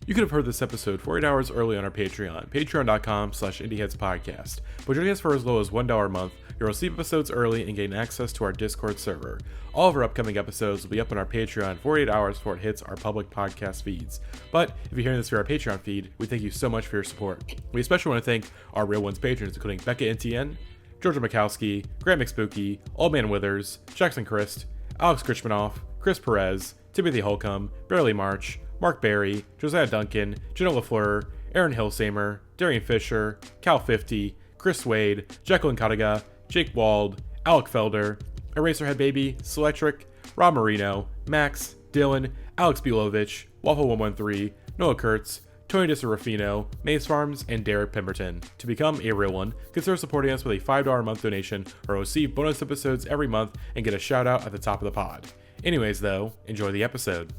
You could have heard this episode 48 hours early on our Patreon, patreon.com/indieheadspodcast. But joining us for as low as $1 a month, you'll receive episodes early and gain access to our Discord server. All of our upcoming episodes will be up on our Patreon 48 hours before it hits our public podcast feeds. But if you're hearing this via our Patreon feed, we thank you so much for your support. We especially want to thank our Real Ones patrons, including Becca NTN, Georgia Mikowski, Grant McSpooky, Old Man Withers, Jackson Christ, Alex Krichmanoff, Chris Perez, Timothy Holcomb, Barely March, Mark Barry, Josiah Duncan, Jenna LaFleur, Aaron Hillsamer, Darian Fisher, Cal50, Chris Wade, Jacqueline Kataga, Jake Wald, Alec Felder, Eraserhead Baby, Selectric, Rob Marino, Max, Dylan, Alex Bulovich, Waffle113, Noah Kurtz, Tony DeSerafino, Maze Farms, and Derek Pemberton. To become a real one, consider supporting us with a $5 a month donation or receive bonus episodes every month and get a shout out at the top of the pod. Anyways though, enjoy the episode.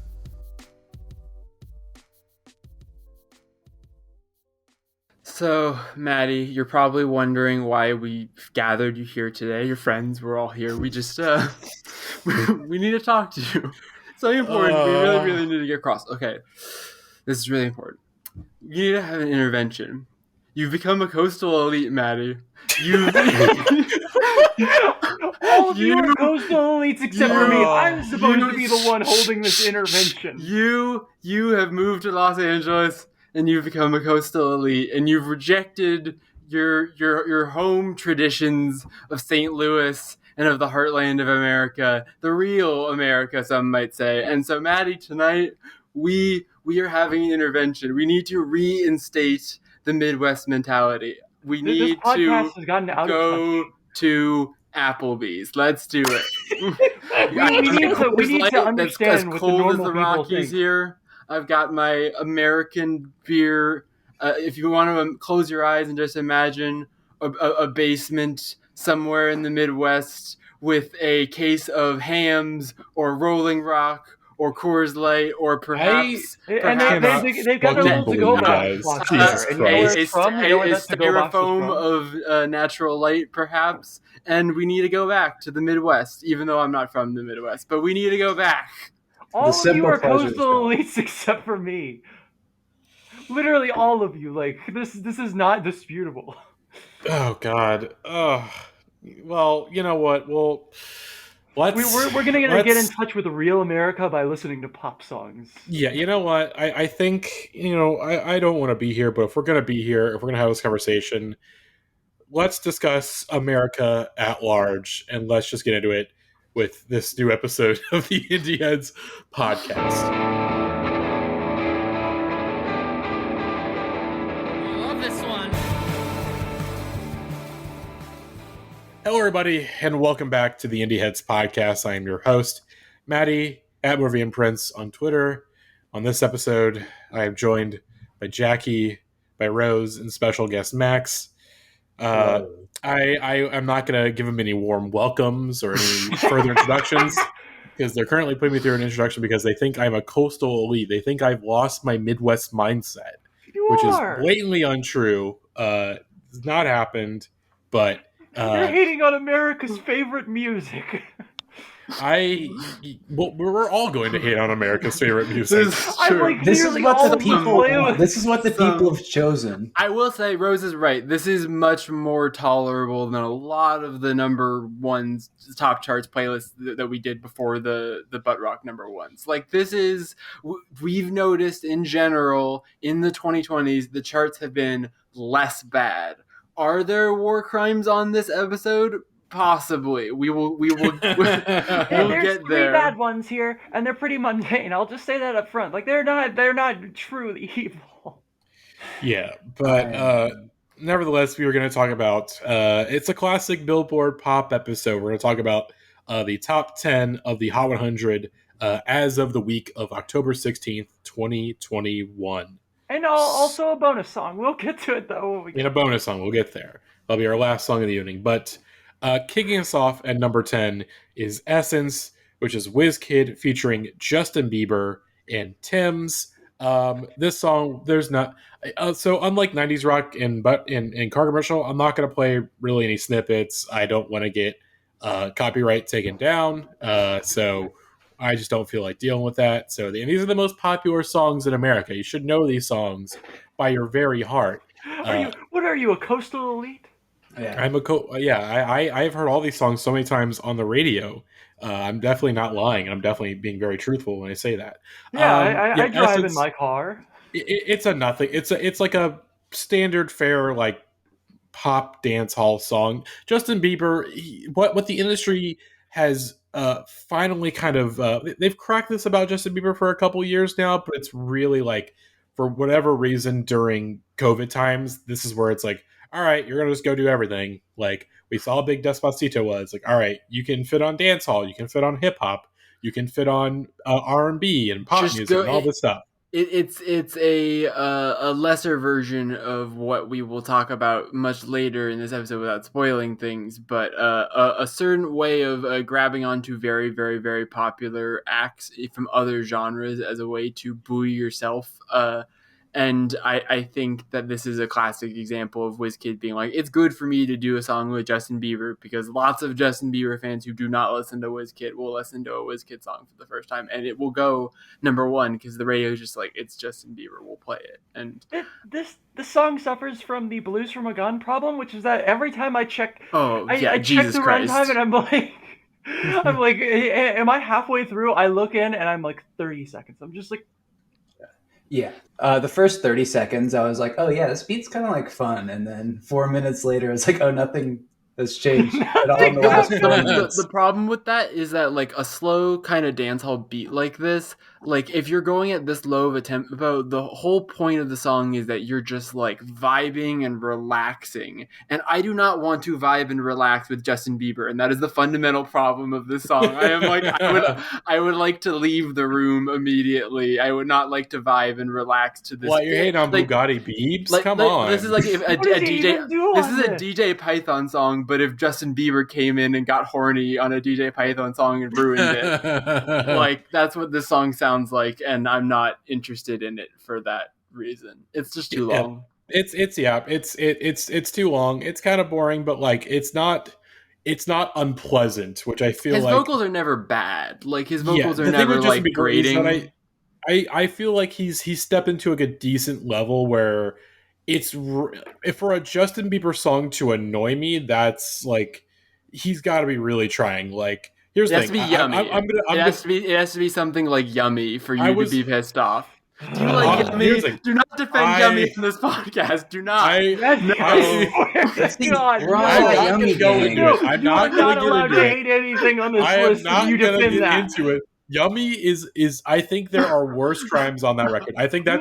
So, Matty, you're probably wondering why we gathered you here today. Your friends were all here. We just, we need to talk to you. Something important. We really need to get across. Okay, this is really important. You need to have an intervention. You've become a coastal elite, Matty. All of you are coastal elites except for me. I'm supposed to be the one holding this intervention. You have moved to Los Angeles. And you've become a coastal elite, and you've rejected your home traditions of St. Louis and of the heartland of America, the real America, some might say. And so, Matty, tonight we are having an intervention. We need to reinstate the Midwest mentality. We need to go to Applebee's. Let's do it. we need to understand as cold as the Rockies here. I've got my American beer. If you want to close your eyes and just imagine a basement somewhere in the Midwest with a case of Hams or Rolling Rock or Coors Light or perhaps they've got their little to-go box. A styrofoam of natural light, perhaps. And we need to go back to the Midwest, even though I'm not from the Midwest. But we need to go back. All of you are coastal elites except for me. Literally all of you. Like, this is not disputable. Oh, God. Oh. Well, you know what? We're gonna get in touch with real America by listening to pop songs. Yeah, you know what? I think, I don't want to be here, but if we're going to be here, if we're going to have this conversation, let's discuss America at large, and let's just get into it with this new episode of the Indieheads podcast. I love this one. Hello, everybody, and welcome back to the Indieheads podcast. I am your host, Matty, at Movie and Prince on Twitter. On this episode, I am joined by Jackie, by Rose, and special guest Max. I'm not going to give them any warm welcomes or any further introductions because they're currently putting me through an introduction because they think I'm a coastal elite. They think I've lost my Midwest mindset, which is blatantly untrue. It's not happened, but... You're hating on America's favorite music. We're all going to hate on America's favorite music. This is what the people have chosen. I will say, Rose is right. This is much more tolerable than a lot of the number ones top charts playlists that we did before the butt rock number ones. Like, this is, we've noticed in general in the 2020s the charts have been less bad. Are there war crimes on this episode? Possibly. We'll get There's there. 3 bad ones here, and they're pretty mundane. I'll just say that up front. Like, they're not truly evil. Yeah, but nevertheless, we were going to talk about it's a classic Billboard pop episode. We're going to talk about the top 10 of the Hot 100 as of the week of October 16th, 2021. And also a bonus song. We'll get to it, though. In a bonus song, we'll get there. That'll be our last song of the evening. But kicking us off at number 10 is Essence, which is WizKid featuring Justin Bieber and Tems. This song, there's not... so unlike 90s rock and car commercial, I'm not going to play really any snippets. I don't want to get copyright taken down. So I just don't feel like dealing with that. So these are the most popular songs in America. You should know these songs by your very heart. What are you, a coastal elite? Yeah. I've heard all these songs so many times on the radio. I'm definitely not lying, and I'm definitely being very truthful when I say that. Yeah, I drive in my car. It's a nothing. It's like a standard fare like pop dance hall song. Justin Bieber, what the industry has finally kind of they've cracked this about Justin Bieber for a couple years now, but it's really like for whatever reason during COVID times, this is where it's like, all right, you're gonna just go do everything. Like we saw how big Despacito was. Like, all right, you can fit on dance hall, you can fit on hip hop, you can fit on R&B and pop music and all this stuff. It's a lesser version of what we will talk about much later in this episode without spoiling things, but a certain way of grabbing onto very, very, very popular acts from other genres as a way to buoy yourself. And I think that this is a classic example of WizKid being like, it's good for me to do a song with Justin Bieber because lots of Justin Bieber fans who do not listen to WizKid will listen to a WizKid song for the first time, and it will go number one because the radio is just like, it's Justin Bieber, we'll play it. And this song suffers from the Blues from a Gun problem, which is that every time I check, I check the runtime and I'm like, am I halfway through? I look in and I'm like 30 seconds. I'm just like. Yeah. The first 30 seconds, I was like, oh, yeah, this beat's kind of like fun. And then 4 minutes later, it's like, oh, nothing has changed at all in the last 4 minutes. The problem with that is that, like, a slow kind of dancehall beat like this, like, if you're going at this low of a tempo, the whole point of the song is that you're just, like, vibing and relaxing. And I do not want to vibe and relax with Justin Bieber, and that is the fundamental problem of this song. I am like, I would like to leave the room immediately. I would not like to vibe and relax to this. What, you're hating on Bugatti Biebs? Come on. This is like if a DJ. This is a DJ Python song, but if Justin Bieber came in and got horny on a DJ Python song and ruined it, like that's what this song sounds like, and I'm not interested in it for that reason. It's just too long. It's too long. It's kind of boring, but like it's not unpleasant, which I feel his like vocals are never bad. Like his vocals are never like grating. I feel like he's stepped into like a decent level where if for a Justin Bieber song to annoy me, that's like he's got to be really trying. Like here's the thing, it has to be something like Yummy for you to be pissed off. Do you like Yummy? Do not defend Yummy in this podcast. Do not. I'm not allowed to hate anything on this list. You defend that. Into it. Yummy is I think there are worse crimes on that record. I think the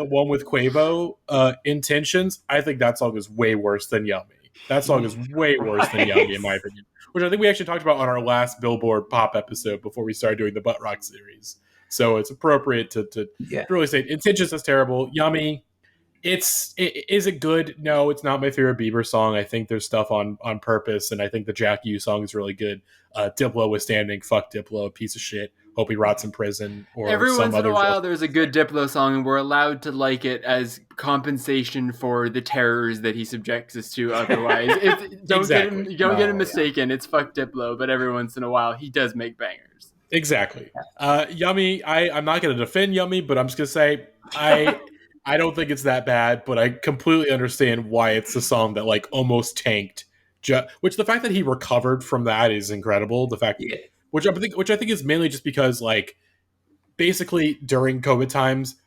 one with Quavo, Intentions, I think that song is way worse than Yummy. That song is way worse than Yummy in my opinion. Which I think we actually talked about on our last Billboard Pop episode before we started doing the Butt Rock series. So it's appropriate to really say Intentions is terrible. Yummy, is it good? No, it's not my favorite Bieber song. I think there's stuff on Purpose, and I think the Jack U song is really good. Diplo withstanding, fuck Diplo, piece of shit. Hope he rots in prison. Or every once in a while, there's a good Diplo song, and we're allowed to like it as compensation for the terrors that he subjects us to. Otherwise, don't get him mistaken. It's fuck Diplo, but every once in a while, he does make bangers. Exactly. Yummy. I'm not going to defend Yummy, but I'm just going to say I don't think it's that bad, but I completely understand why it's the song that like almost tanked. Which the fact that he recovered from that is incredible. The fact, which I think is mainly just because like basically during COVID times,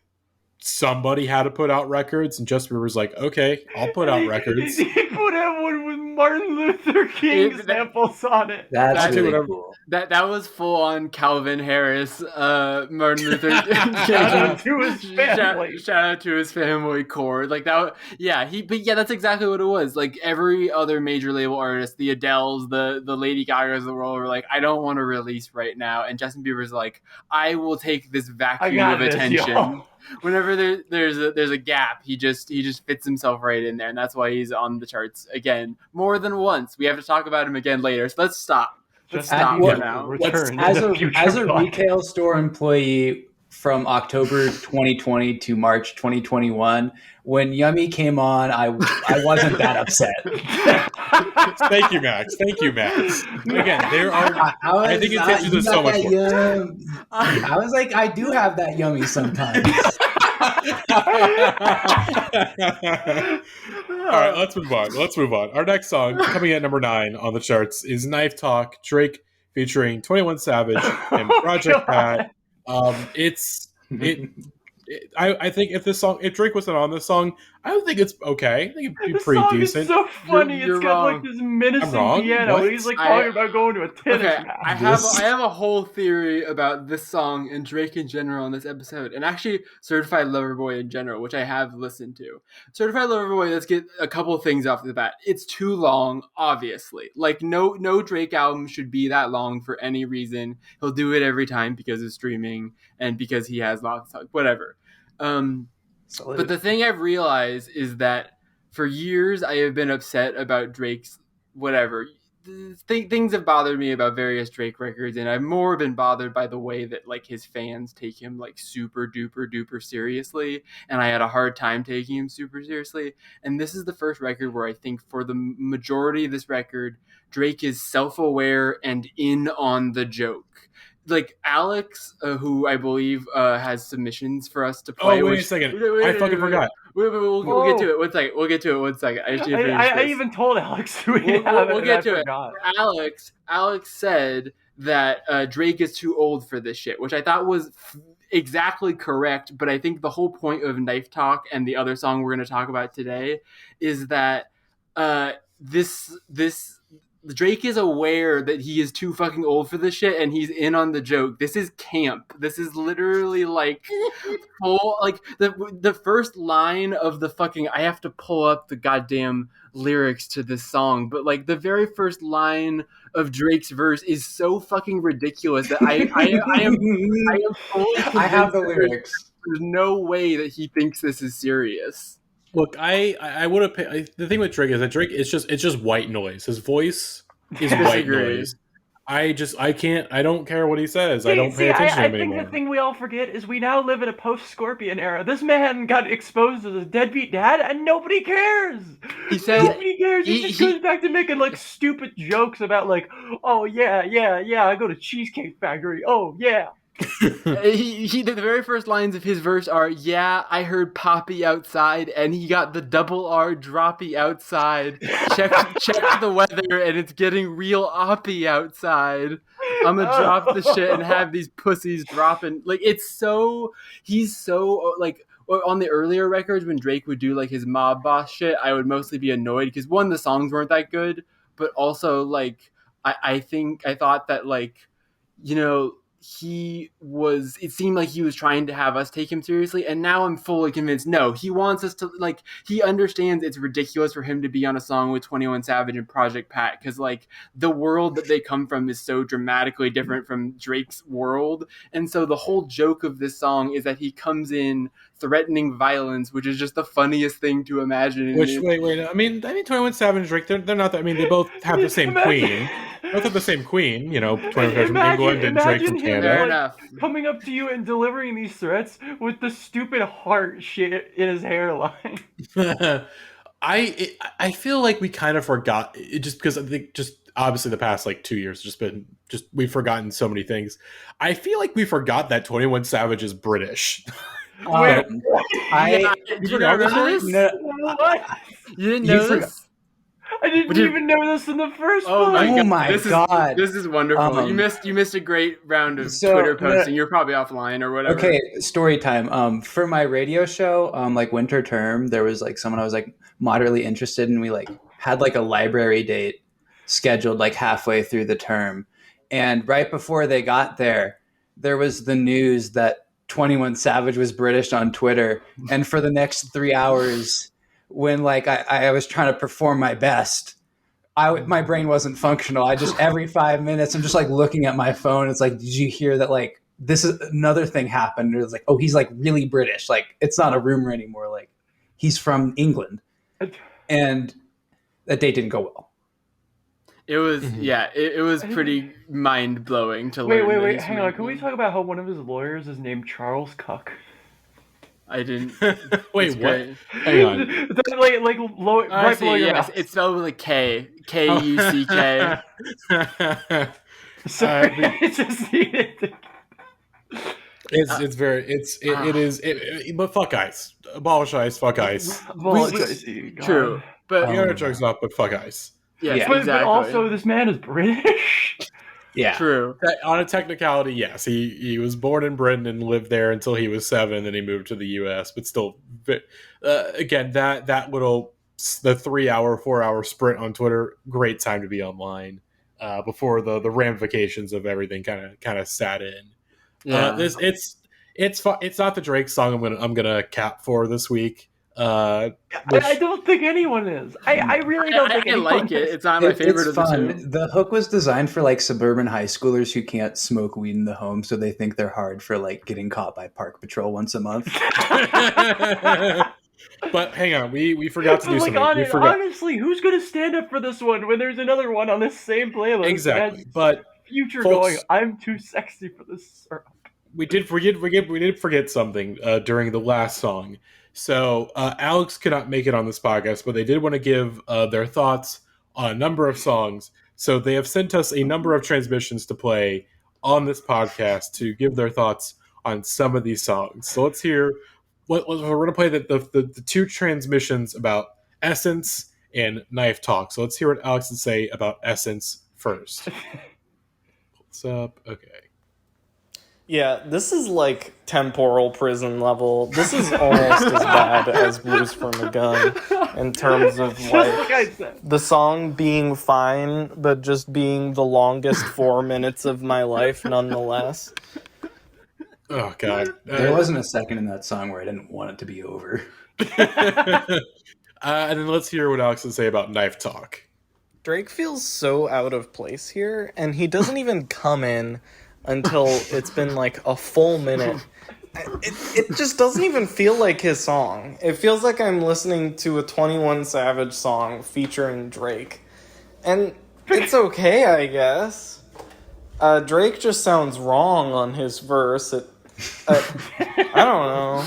somebody had to put out records, and Justin Bieber's like, okay, I'll put out records. He put out one with Martin Luther King samples on it. That's really cool. That was full on Calvin Harris, Martin Luther King. Shout out to his family. Shout out to his family core. Like that. Yeah, that's exactly what it was. Like every other major label artist, the Adeles, the Lady Gagas of the world were like, I don't want to release right now. And Justin Bieber's like, I will take this vacuum of attention. Yo. Whenever there's a gap, he just fits himself right in there, and that's why he's on the charts again more than once. We have to talk about him again later, so let's stop. Let's stop now. As a retail store employee from October 2020 to March 2021, when Yummy came on, I wasn't that upset. Thank you, Max. Again, there are. I think it takes you to so much more. I was like, I do have that yummy sometimes. All right, let's move on. Our next song, coming at number 9 on the charts, is "Knife Talk," Drake featuring 21 Savage and Project Pat. I think if Drake wasn't on this song, I would think it's okay. I think it'd be pretty decent. Is so funny. You're It's got wrong. like this menacing piano. What? And he's like talking about going to a tennis match. I have a whole theory about this song and Drake in general in this episode, and actually Certified Lover Boy in general, which I have listened to. Certified Lover Boy. Let's get a couple of things off the bat. It's too long, obviously. Like no Drake album should be that long for any reason. He'll do it every time because of streaming and because he has lots of songs. Whatever. But the thing I've realized is that for years I have been upset about Drake's whatever. Things have bothered me about various Drake records, and I've more been bothered by the way that like his fans take him like super duper seriously, and I had a hard time taking him super seriously. And this is the first record where I think for the majority of this record, Drake is self-aware and in on the joke. Like Alex, who I believe has submissions for us to play. Oh, wait a second. I fucking forgot. We'll get to it. One second. I even told Alex we'll get to it. Alex said that Drake is too old for this shit, which I thought was exactly correct. But I think the whole point of Knife Talk and the other song we're going to talk about today is that this Drake is aware that he is too fucking old for this shit, and he's in on the joke. This is camp. This is literally like full, like the first line of the fucking. I have to pull up the goddamn lyrics to this song, but like the very first line of Drake's verse is so fucking ridiculous that I am fully convinced I have the lyrics. There's no way that he thinks this is serious. Look, I would have. The thing with Drake is that Drake it's just white noise. His voice is white noise. I don't care what he says. I don't pay attention to him anymore. I think the thing we all forget is we now live in a post-Scorpion era. This man got exposed as a deadbeat dad, and nobody cares. He says nobody cares. He just goes back to making like stupid jokes about like, oh yeah, I go to Cheesecake Factory. Oh yeah. The very first lines of his verse are, "Yeah, I heard Poppy outside, and he got the double R droppy outside. Check the weather, and it's getting real oppy outside. I'm gonna drop the shit and have these pussies dropping." Like he's so like. On the earlier records, when Drake would do like his mob boss shit, I would mostly be annoyed because one, the songs weren't that good, but also like I thought that like, you know, it seemed like he was trying to have us take him seriously, and now I'm fully convinced no, he wants us to, like, he understands it's ridiculous for him to be on a song with 21 Savage and Project Pat, because like the world that they come from is so dramatically different from Drake's world, and so the whole joke of this song is that he comes in threatening violence, which is just the funniest thing to imagine. Wait, I mean 21 Savage and Drake, they're not that, I mean they both have the same queen. Both have the same queen, you know, 21 from England and Drake from Canada. Fair enough. Coming up to you and delivering these threats with the stupid heart shit in his hairline. I feel like we kind of forgot it, just because I think just obviously the past like 2 years we've forgotten so many things. I feel like we forgot that 21 Savage is British. Did you know this? You didn't know this? I didn't even know this in the first place. Oh my god! This is wonderful. You missed a great round of Twitter posting. You're probably offline or whatever. Okay, story time. For my radio show, like winter term, there was like someone I was like moderately interested in. We like had like a library date scheduled like halfway through the term, and right before they got there was the news that 21 Savage was British on Twitter, and for the next 3 hours. When like I was trying to perform my best, my brain wasn't functional. I just every 5 minutes I'm just like looking at my phone. It's like, did you hear that? Like this is another thing happened. It was like, oh, he's like really British. Like it's not a rumor anymore. Like he's from England, and that date didn't go well. It was it was pretty mind blowing to learn. Wait, hang on. Can we talk about how one of his lawyers is named Charles Cuck? I didn't. Wait, what? Hang on. like low, right below your mouth. It's spelled with a K. K-U-C-K. Sorry, it just needed to... It is, but fuck ice. Abolish ice, fuck ice. True. But the other joke's not, but fuck ice. Yes, exactly. But also, this man is British. Yeah, true. On a technicality, yes, he was born in Britain and lived there until he was 7, then he moved to the U.S. But still, again, that little the 3-hour, 4-hour sprint on Twitter, great time to be online before the ramifications of everything kind of sat in. Yeah, it's not the Drake song I'm gonna cap for this week. I don't think anyone is. I really don't think anyone like it. It's not my favorite of the two. The hook was designed for like suburban high schoolers who can't smoke weed in the home, so they think they're hard for like getting caught by Park Patrol once a month. But hang on, we forgot to do something. Honestly, who's going to stand up for this one when there's another one on this same playlist? Exactly, but Future folks, going, I'm too sexy for this syrup. We did forget something during the last song. So Alex could not make it on this podcast, but they did want to give their thoughts on a number of songs. So they have sent us a number of transmissions to play on this podcast to give their thoughts on some of these songs. So let's hear. We're going to play the 2 transmissions about Essence and Knife Talk. So let's hear what Alex would say about Essence first. What's up? Okay. Yeah, this is like temporal prison level. This is almost as bad as Blues from a Gun in terms of like the song being fine, but just being the longest 4 minutes of my life nonetheless. Oh, God. There wasn't a second in that song where I didn't want it to be over. And then let's hear what Alex would say about Knife Talk. Drake feels so out of place here, and he doesn't even come in until it's been like a full minute. It just doesn't even feel like his song. It feels like I'm listening to a 21 Savage song featuring Drake. And it's okay, I guess. Drake just sounds wrong on his verse. I don't know.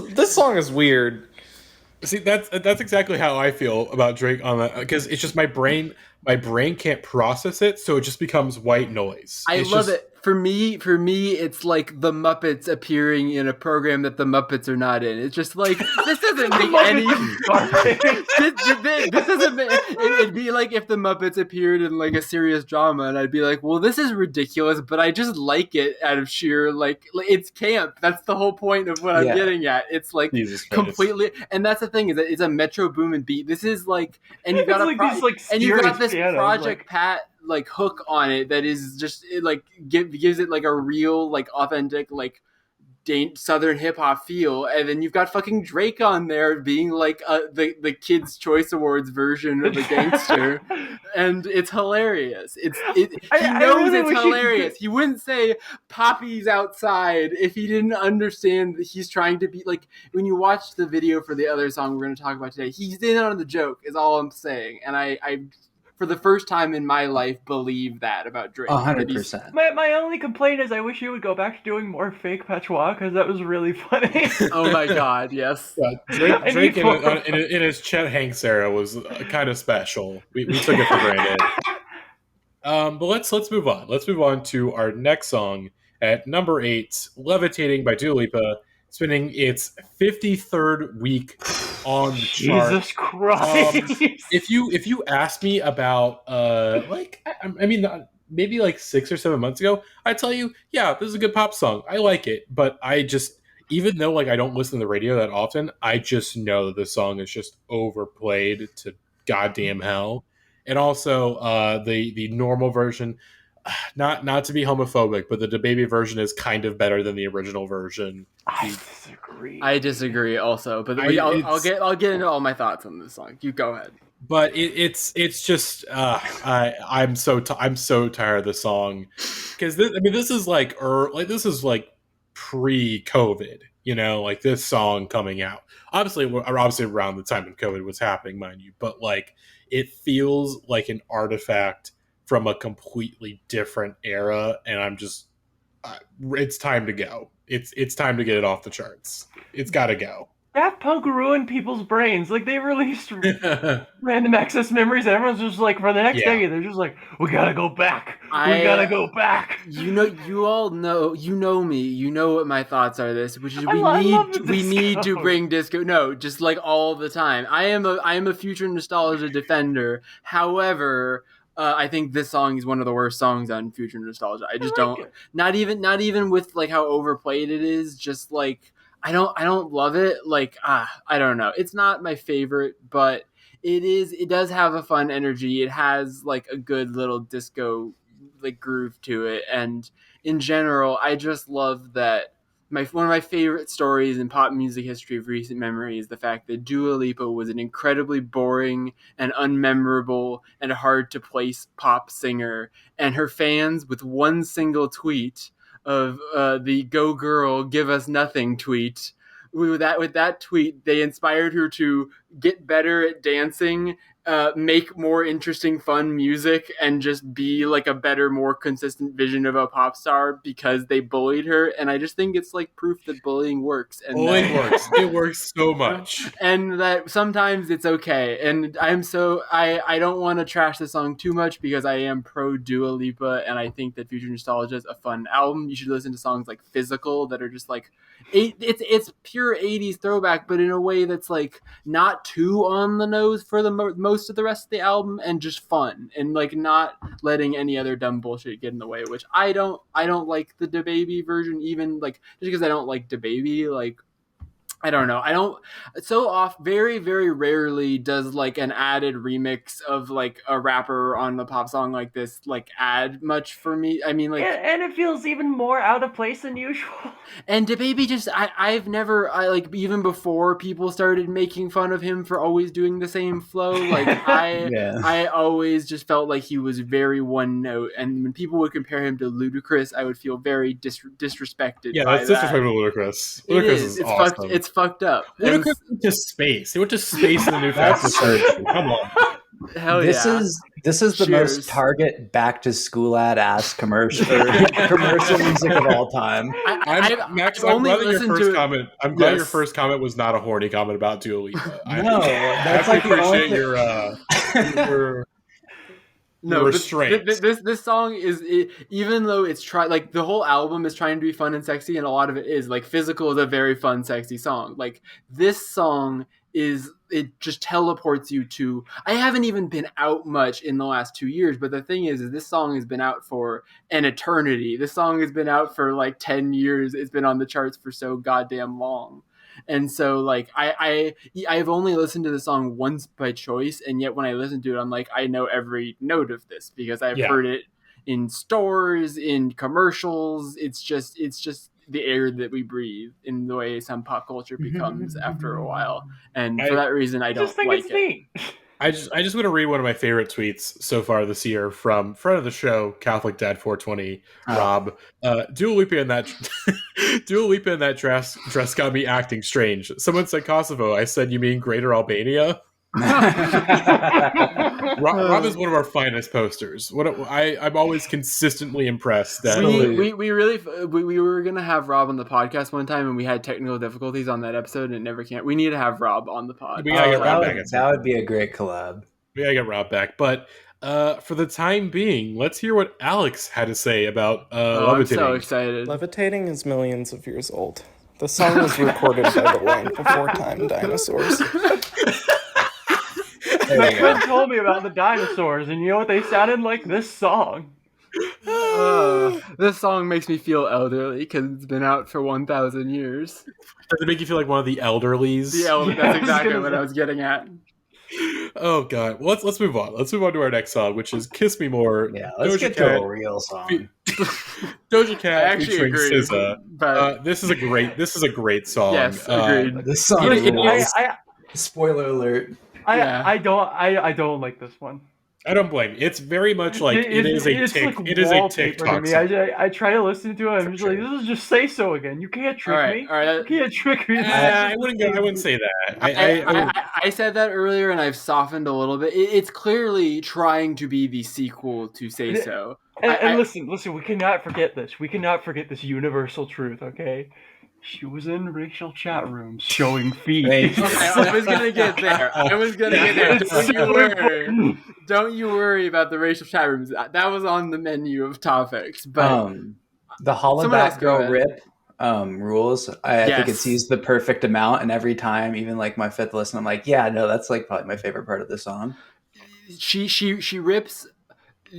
This song is weird. See, that's exactly how I feel about Drake on that, because it's just my brain can't process it, so it just becomes white noise. I love it. For me, it's like the Muppets appearing in a program that the Muppets are not in. It's just like, this doesn't make any this doesn't make, it'd be like if the Muppets appeared in like a serious drama, and I'd be like, well, this is ridiculous, but I just like it out of sheer like it's camp. That's the whole point of what I'm getting at. It's like completely, and that's the thing, is that it's a Metro Boomin beat. This is like, and you got this Project Pat like hook on it that is just, it like gives it like a real like authentic like Southern hip hop feel, and then you've got fucking Drake on there being like the Kids Choice Awards version of a gangster, and it's hilarious. He knows it's hilarious. He wouldn't say Poppy's outside if he didn't understand that he's trying to be like. When you watch the video for the other song we're going to talk about today, he's in on the joke. Is all I'm saying, and I for the first time in my life, believe that about Drake. 100%. My only complaint is I wish he would go back to doing more fake patois, because that was really funny. Oh my God, yes. Yeah, Drake in his Chet Hanks era was kind of special. We took it for granted. But let's move on. Let's move on to our next song at number 8, Levitating by Dua Lipa, spending its 53rd week on the chart. Jesus Christ! If you asked me about maybe like 6 or 7 months ago, I'd tell you, yeah, this is a good pop song. I like it, but I just, even though like I don't listen to the radio that often, I just know that the song is just overplayed to goddamn hell. And also the normal version. Not to be homophobic, but the DaBaby version is kind of better than the original version. I disagree also, but I'll get into all my thoughts on this song. You go ahead. But it's just I'm so tired of the song, because this is like pre-COVID, like this song coming out. Obviously around the time when COVID was happening, mind you, but like it feels like an artifact from a completely different era, and I'm just it's time to go. it's time to get it off the charts. It's got to go. Daft Punk ruined people's brains. Like, they released Random Access Memories, and everyone's just like, for the next decade, they're just like, we gotta go back. We gotta go back. You all know, me. You know what my thoughts are. This, which is we need to bring disco. No, just like all the time. I am a future nostalgia defender. However, I think this song is one of the worst songs on Future Nostalgia. I just don't. Not even with like how overplayed it is. Just like. I don't love it. Like, I don't know. It's not my favorite, but it does have a fun energy. It has like a good little disco like groove to it. And in general, I just love that one of my favorite stories in pop music history of recent memory is the fact that Dua Lipa was an incredibly boring and unmemorable and hard to place pop singer. And her fans, with one single tweet of the "Go Girl, Give Us Nothing" tweet. With that tweet, they inspired her to get better at dancing, make more interesting, fun music, and just be like a better, more consistent vision of a pop star because they bullied her. And I just think it's like proof that bullying works. And bullying works. It works so much. And that sometimes it's okay. And I don't want to trash the song too much because I am pro Dua Lipa, and I think that Future Nostalgia is a fun album. You should listen to songs like Physical that are just like it's pure 80s throwback, but in a way that's like not too on the nose for the most of the rest of the album, and just fun, and like not letting any other dumb bullshit get in the way, which I don't like the DaBaby version, even like just because I don't like DaBaby. Like, I don't know. Very, very rarely does like an added remix of like a rapper on a pop song like this like add much for me. I mean, like, and it feels even more out of place than usual. And DaBaby just, I've never, even before people started making fun of him for always doing the same flow, like I always just felt like he was very one note, and when people would compare him to Ludacris, I would feel very disrespected. Yeah, by that's disrespectful to Ludacris. Ludacris is awesome. It's fucked up. Ludacris went to space. He went to space in the new Fast and Furious. Come on. Hell this yeah. This is the most Target back to school ass commercial music of all time. Max, I'm glad your first comment. I'm glad your first comment was not a horny comment about Dua Lipa. That's I appreciate your No, restraint. This song is, even though it's like the whole album is trying to be fun and sexy, and a lot of it is like Physical is a very fun, sexy song. Like this song it just teleports you to. I haven't even been out much in the last 2 years, but the thing is this song has been out for an eternity. This song has been out for like 10 years. It's been on the charts for so goddamn long. And so like I've only listened to the song once by choice, and yet when I listen to it, I'm like, I know every note of this because I've heard it in stores, in commercials. It's just the air that we breathe in the way some pop culture becomes after a while. And for that reason, I don't like it. Neat. I just want to read one of my favorite tweets so far this year from friend of the show, Catholic Dad 420, Rob. Dua Lipa in that dress got me acting strange. Someone said Kosovo. I said, you mean Greater Albania? Rob is one of our finest posters. I'm always consistently impressed that we were gonna have Rob on the podcast one time, and we had technical difficulties on that episode, and it never can. We need to have Rob on the pod. We gotta get Rob back. That would be a great collab. We gotta get Rob back, but for the time being, let's hear what Alex had to say about Levitating. I'm so excited. Levitating is millions of years old. The song was recorded by the land before time dinosaurs. My friend told me about the dinosaurs, and you know what they sounded like? This song. This song makes me feel elderly because it's been out for 1,000 years. Does it make you feel like one of the elderlies? That's exactly what I was getting at. Oh god. Well, let's move on. Let's move on to our next song, which is "Kiss Me More." Yeah, let's get to a real song. Doja Cat I actually featuring agree, SZA. but this is a great song. Yes, agreed. This song rules. Spoiler alert. I don't like this one. I don't blame you. It's very much like it is a TikTok to me. song. I try to listen to it. I'm just like, this is just Say So again. You can't trick me. All right. You can't trick me. I wouldn't say that. I said that earlier, and I've softened a little bit. It's clearly trying to be the sequel to Say So. And listen, we cannot forget this. We cannot forget this universal truth, okay? She was in racial chat rooms showing feet. I was gonna get there. Don't you worry about the racial chat rooms. That was on the menu of topics. But the Hollaback Girl rip rules. I think it's used the perfect amount, and every time, even like my fifth listen, I'm like, yeah, no, that's like probably my favorite part of the song. She rips.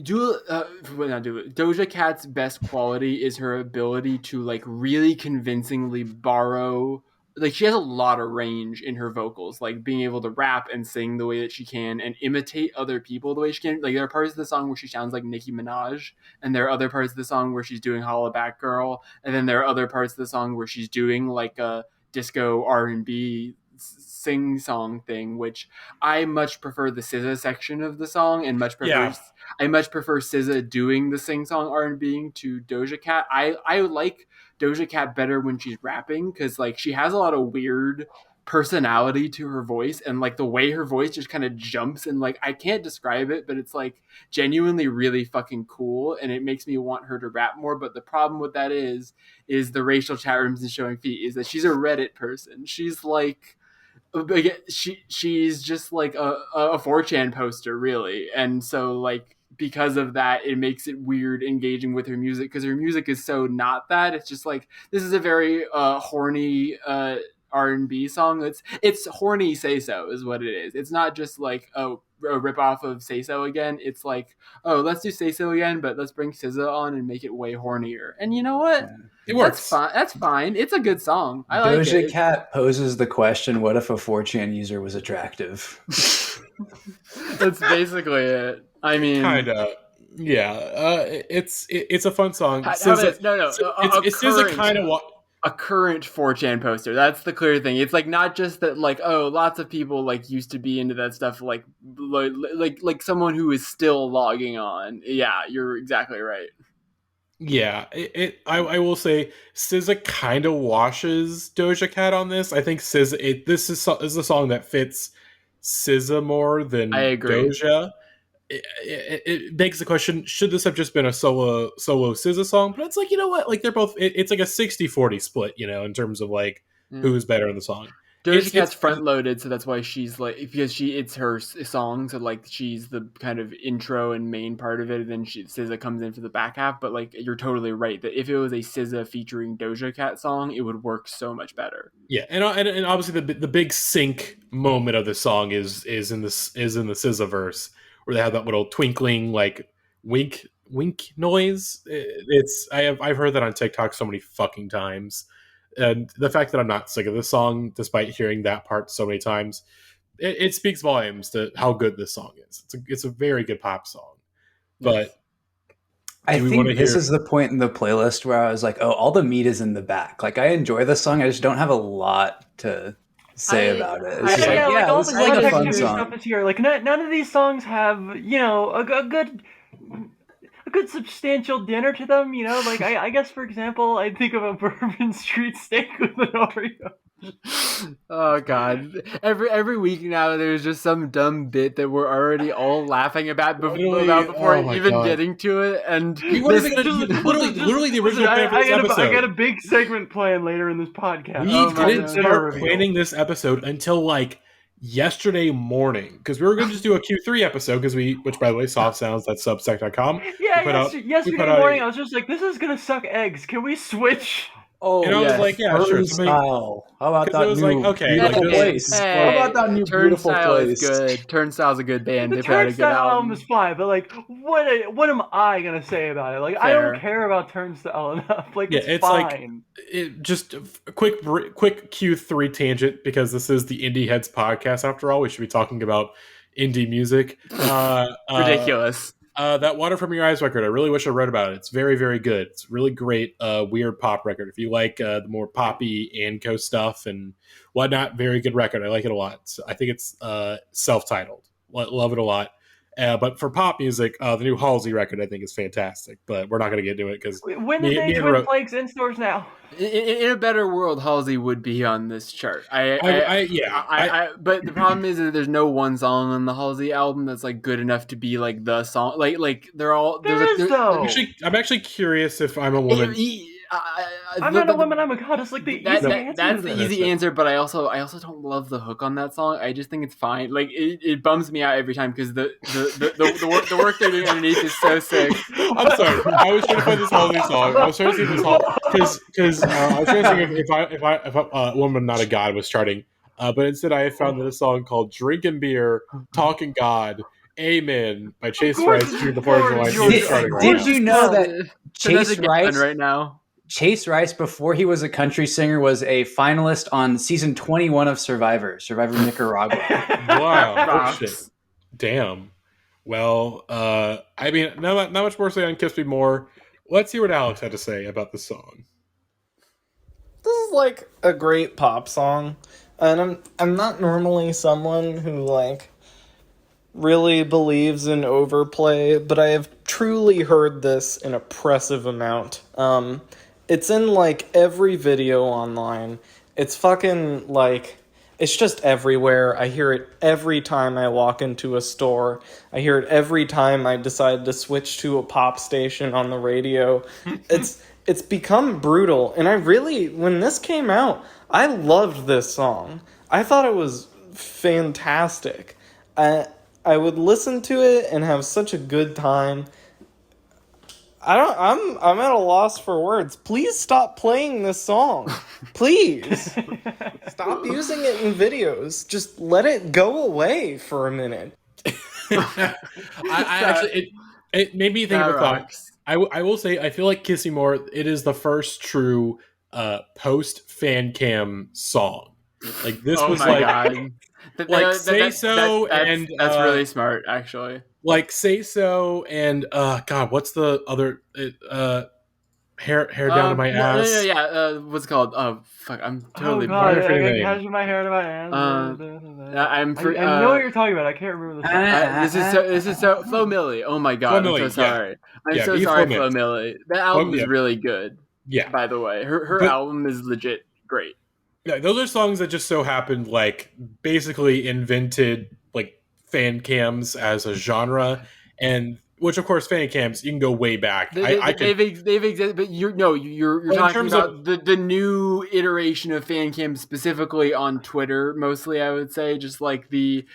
Doja Cat's best quality is her ability to like really convincingly borrow. Like she has a lot of range in her vocals, like being able to rap and sing the way that she can and imitate other people the way she can. Like there are parts of the song where she sounds like Nicki Minaj, and there are other parts of the song where she's doing Hollaback Girl, and then there are other parts of the song where she's doing like a disco R&B sing song thing, which I much prefer the SZA section of the song, and I much prefer SZA doing the sing song R&B to Doja Cat. I like Doja Cat better when she's rapping because like she has a lot of weird personality to her voice, and like the way her voice just kind of jumps, and like I can't describe it, but it's like genuinely really fucking cool, and it makes me want her to rap more. But the problem with that is the racial chat rooms and showing feet is that she's a Reddit person. She's like she's just like a 4chan poster really, and so like because of that it makes it weird engaging with her music because her music is so not that. It's just like this is a very horny R&B song. It's horny Say So is what it is. It's not just like a rip off of Say So again. It's like, oh, let's do Say So again, but let's bring SZA on and make it way hornier. And you know what? It works. That's fine. It's a good song. I like it. Doja Cat poses the question, what if a 4chan user was attractive? That's basically it. I mean, kind of. Yeah. It's a fun song. No. It's kind of a current 4chan poster. That's the clear thing. It's like not just that like, oh, lots of people like used to be into that stuff, like someone who is still logging on. Yeah, you're exactly right. Yeah, I will say SZA kind of washes Doja Cat on this. I think SZA this is a song that fits SZA more than Doja. It begs the question, should this have just been a solo SZA song? But it's like, you know what, like they're both it's like a 60-40 split, you know, in terms of like who's better in the song. Doja Cat's front loaded, so that's why she's like, because it's her song, so like she's the kind of intro and main part of it, and then SZA comes in for the back half. But like you're totally right that if it was a SZA featuring Doja Cat song, it would work so much better. Yeah, and obviously the big sync moment of the song is in the SZA verse, where they have that little twinkling like wink noise. I've heard that on TikTok so many fucking times. And the fact that I'm not sick of this song, despite hearing that part so many times, it speaks volumes to how good this song is. It's a very good pop song. But I think this is the point in the playlist where I was like, oh, all the meat is in the back. Like, I enjoy this song. I just don't have a lot to say about it. It's just all the fun stuff is here. Like, none of these songs have, you know, a good substantial dinner to them, you know. Like I guess, for example, I think of a bourbon street steak with an Oreo. Oh God! Every week now, there's just some dumb bit that we're already all laughing about before even getting to it. And literally the original plan for this episode. I got a big segment planned later in this podcast. We didn't start planning this episode until like yesterday morning, because we were going to just do a Q3 episode, which by the way, Soft Sounds, that's substack.com. Yeah, yesterday morning I was just like, this is gonna suck eggs. Can we switch? Oh, and I was like, yeah, sure. Style. How about that new place? How about that new beautiful place? Is good. Turnstile's a good band. The Turnstile album is fine, but like, what am I gonna say about it? Like, fair. I don't care about Turnstile enough. Like, it's fine. Like, just a quick Q3 tangent, because this is the Indieheads podcast. After all, we should be talking about indie music. Ridiculous. That Water From Your Eyes record, I really wish I read about it. It's very, very good. It's really great, weird pop record. If you like the more poppy Anco stuff and whatnot, very good record. I like it a lot. I think it's self-titled. Love it a lot. But for pop music, the new Halsey record I think is fantastic. But we're not going to get into it because when the day Twin Flakes in stores now. In a better world, Halsey would be on this chart. But the problem is that there's no one song on the Halsey album that's like good enough to be like the song. Like they're all. I'm actually curious if I'm a woman. I'm not a woman, I'm a god. It's like the easy answer. That's the easy answer, but I also don't love the hook on that song. I just think it's fine. Like it bums me out every time because the work they're doing underneath is so sick. I'm sorry. I was trying to find this Halsey song. I was trying to see this song because I was trying to see if a woman, not a god, was charting. But instead, I found a song called "Drinking Beer, Talking God." Amen by Chase Rice through the 4th of July. Did you know that Chase Rice right now? Chase Rice, before he was a country singer, was a finalist on season 21 of Survivor Nicaragua. Wow. Oh, shit. Damn. Well, I mean, not much more to say on Kiss Me More. Let's hear what Alex had to say about the song. This is like a great pop song. And I'm not normally someone who like really believes in overplay, but I have truly heard this an oppressive amount. It's in, like, every video online. It's fucking, like, it's just everywhere. I hear it every time I walk into a store. I hear it every time I decide to switch to a pop station on the radio. It's become brutal. And when this came out, I loved this song. I thought it was fantastic. I would listen to it and have such a good time. I'm at a loss for words. Please stop playing this song. Please. Stop using it in videos. Just let it go away for a minute. I actually, it made me think of a thought. I will say, I feel like Kiss Me More, it is the first true post fan cam song. Like this was like God. Say So and that's really smart, actually. Like Say So and God, what's the other hair down to my ass? What's it called? Oh fuck, I'm totally. Oh god, catching my hair to my ass. I know what you're talking about. I can't remember the song. This is so Flo Milli. Oh my god, I'm so sorry. I'm so sorry, Flo Milli. That album is really good. Yeah. By the way, her album is legit great. Yeah, those are songs that just so happened, like, basically invented, like, fan cams as a genre, and which, of course, fan cams, you can go way back. They've existed, but you're talking about the new iteration of fan cams, specifically on Twitter, mostly, I would say, just like the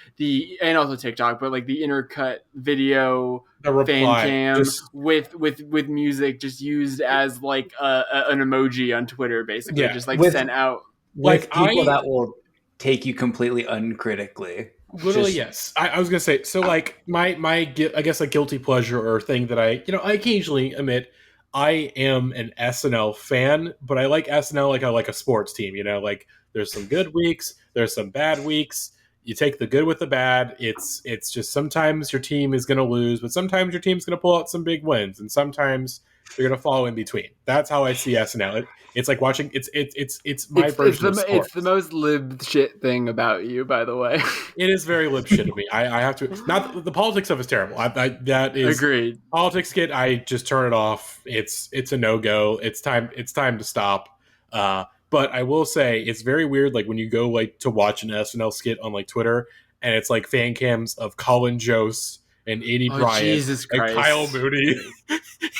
and also TikTok, but like the intercut video fan cam with music just used as like an emoji on Twitter, basically, just like sent out. With people that will take you completely uncritically. Literally, yes. I was gonna say, so like my I guess a guilty pleasure or thing that I occasionally admit, I am an SNL fan, but I like SNL like I like a sports team. Like there's some good weeks, there's some bad weeks. You take the good with the bad. It's just sometimes your team is gonna lose, but sometimes your team's gonna pull out some big wins, and sometimes you're gonna fall in between. That's how I see SNL. It's like watching. It's my version of sports. It's the most lib shit thing about you, by the way. It is very lib shit of me. I have to. Not the politics stuff is terrible. That is agreed. Politics skit. I just turn it off. It's a no go. It's time to stop. But I will say it's very weird. Like when you go like to watch an SNL skit on like Twitter, and it's like fan cams of Colin Jost and Aidy Bryant and Kyle Mooney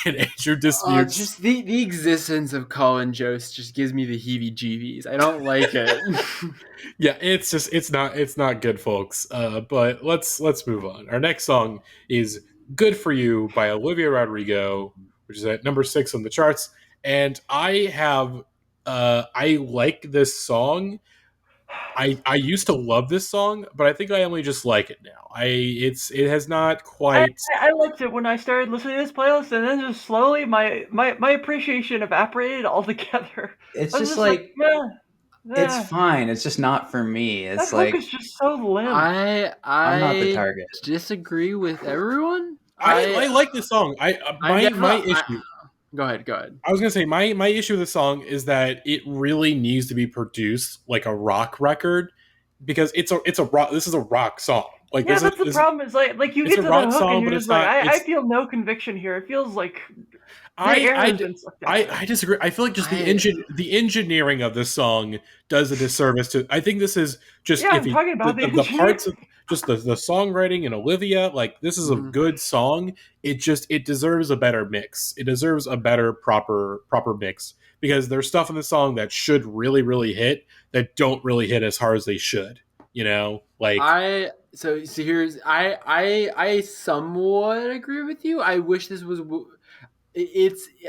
and Andrew Disputes. Just the existence of Colin Jost just gives me the heebie-jeebies. I don't like it. Yeah, it's not good, folks. But let's move on. Our next song is "Good for You" by Olivia Rodrigo, which is at number 6 on the charts. And I like this song. I used to love this song, but I think I only just like it now. It has not quite. I liked it when I started listening to this playlist, and then just slowly my appreciation evaporated altogether. It's just like it's fine. It's just not for me. It's that like hook is just so limp. I'm not the target. Disagree with everyone. I like this song. My issue. Go ahead. I was gonna say my issue with the song is that it really needs to be produced like a rock record because it's a rock. This is a rock song. Like, yeah, that's the problem. Is like you get to the hook song, and you're but just like, I feel no conviction here. It feels like the air has been sucked out. I disagree. I feel like just the engineering of this song does a disservice to. I think this is just I'm talking about the parts of just the songwriting and Olivia. Like, this is a good song. It deserves a better mix. It deserves a better proper mix, because there's stuff in the song that should really, really hit that don't really hit as hard as they should. You know, like I somewhat agree with you. I wish this was.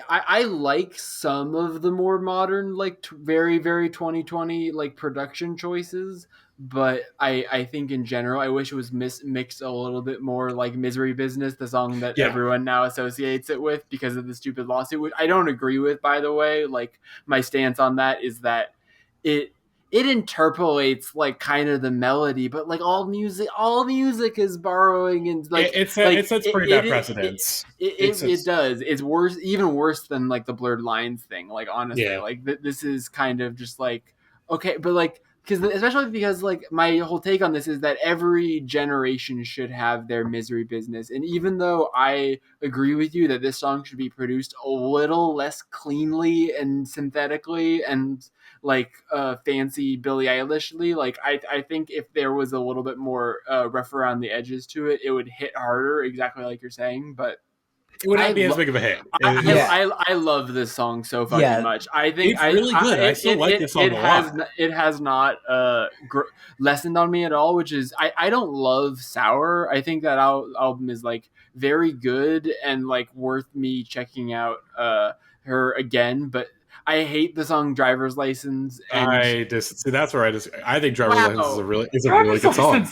I like some of the more modern, like very, very 2020 like production choices, but I think in general I wish it was mixed a little bit more like Misery Business, the song that everyone now associates it with because of the stupid lawsuit, which I don't agree with, by the way. Like, my stance on that is that it interpolates like kind of the melody, but like all music is borrowing, and like it sets pretty bad precedents. It does. It's worse, even worse than like the blurred lines thing. Like, honestly, like this is kind of just like, okay, but like, especially because like my whole take on this is that every generation should have their Misery Business, and even though I agree with you that this song should be produced a little less cleanly and synthetically and like fancy Billie Eilishly, like I think if there was a little bit more rough around the edges to it, it would hit harder, exactly like you're saying. But it would not be as big of a hit. I love this song so fucking much. I think it's really good. I still like this song a lot. It has not lessened on me at all, which is I don't love Sour. I think that album is like very good and like worth me checking out her again, but I hate the song "Driver's License." And that's where I think "Driver's License" is a really good song.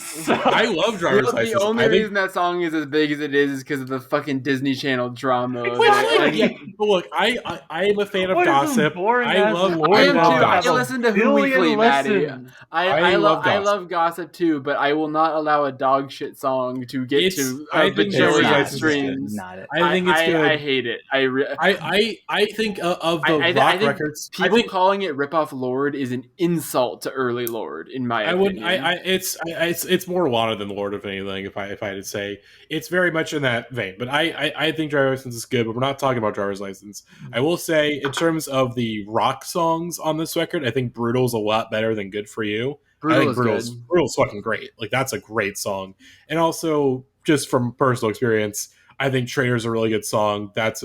I love "Driver's License." The only reason that song is as big as it is because of the fucking Disney Channel drama. Look, I am a fan of gossip. I love gossip. I listen to Who Weekly, Matty. I love gossip too, but I will not allow a dog shit song to get to a bajillion streams. I think it's good. I hate it. I think of the rock records. People calling it "Rip Off Lord" is an insult to early Lord, in my opinion. It's more Lana than Lord, if anything. If I had to say, it's very much in that vein. But I think Driver's License is good. But we're not talking about Driver's License. I will say, in terms of the rock songs on this record, I think "Brutal's" a lot better than "Good for You." Brutal's fucking great. Like, that's a great song. And also, just from personal experience, I think "Traitor's" a really good song. That's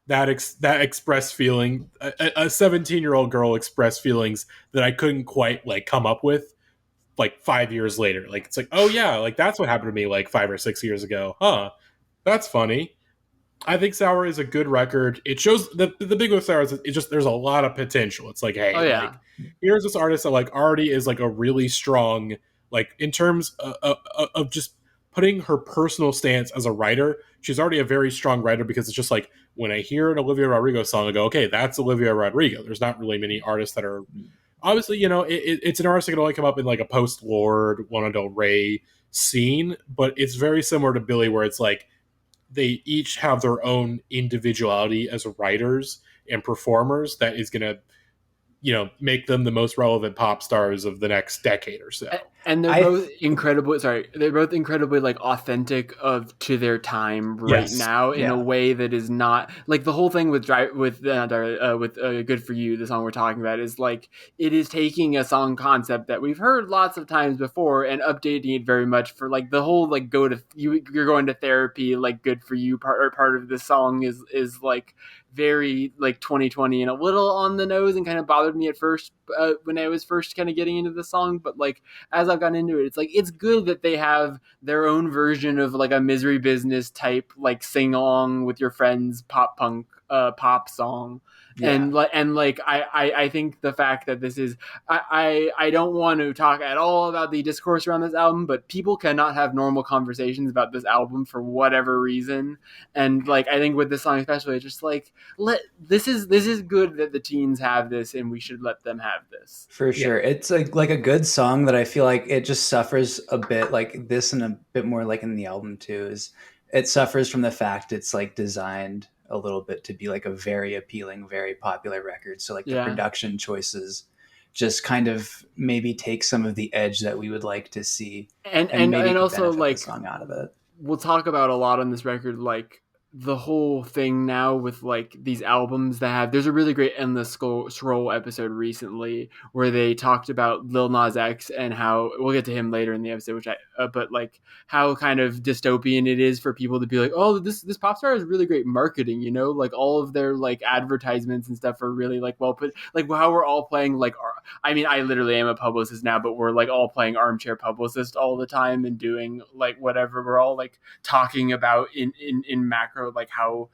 that expressed feeling. A 17-year-old girl expressed feelings that I couldn't quite like come up with like 5 years later. Like, it's like, oh yeah, like that's what happened to me like 5 or 6 years ago. Huh, that's funny. I think Sour is a good record. It shows the big with Sour is it's just there's a lot of potential. It's like, hey, like, here's this artist that like already is like a really strong, like, in terms of just putting her personal stance as a writer. She's already a very strong writer, because it's just like, when I hear an Olivia Rodrigo song, I go, okay, that's Olivia Rodrigo. There's not really many artists that are, obviously, you know, it's an artist that can only come up in like a post-Lorde, Lana Del Rey scene, but it's very similar to Billie, where it's like they each have their own individuality as writers and performers that is going to, you know, make them the most relevant pop stars of the next decade or so. And they're both incredibly like authentic to their time now in a way that is not like the whole thing with Good for You, the song we're talking about, is like it is taking a song concept that we've heard lots of times before and updating it very much for like the whole like you're going to therapy, like Good for You part of the song is like very like 2020 and a little on the nose, and kind of bothered me at first when I was first kind of getting into the song. But like as I've gotten into it, it's like it's good that they have their own version of like a Misery Business type like sing along with your friends pop punk pop song. And I think the fact that this is I don't want to talk at all about the discourse around this album, but people cannot have normal conversations about this album for whatever reason. And like I think with this song especially, it's just like this is good that the teens have this, and we should let them have this. For sure. It's like a good song that I feel like it just suffers a bit like this, and a bit more like in the album too, is it suffers from the fact it's like designed a little bit to be like a very appealing, very popular record. So like the production choices just kind of maybe take some of the edge that we would like to see, and maybe also like the song out of it. We'll talk about a lot on this record, like the whole thing now with like these albums that have. There's a really great Endless Scroll episode recently where they talked about Lil Nas X and how we'll get to him later in the episode, which but like how kind of dystopian it is for people to be like, oh, this pop star has really great marketing, you know, like all of their like advertisements and stuff are really like well put, like how we're all playing like I mean, I literally am a publicist now, but we're like all playing armchair publicist all the time and doing like whatever. We're all like talking about in macro, like how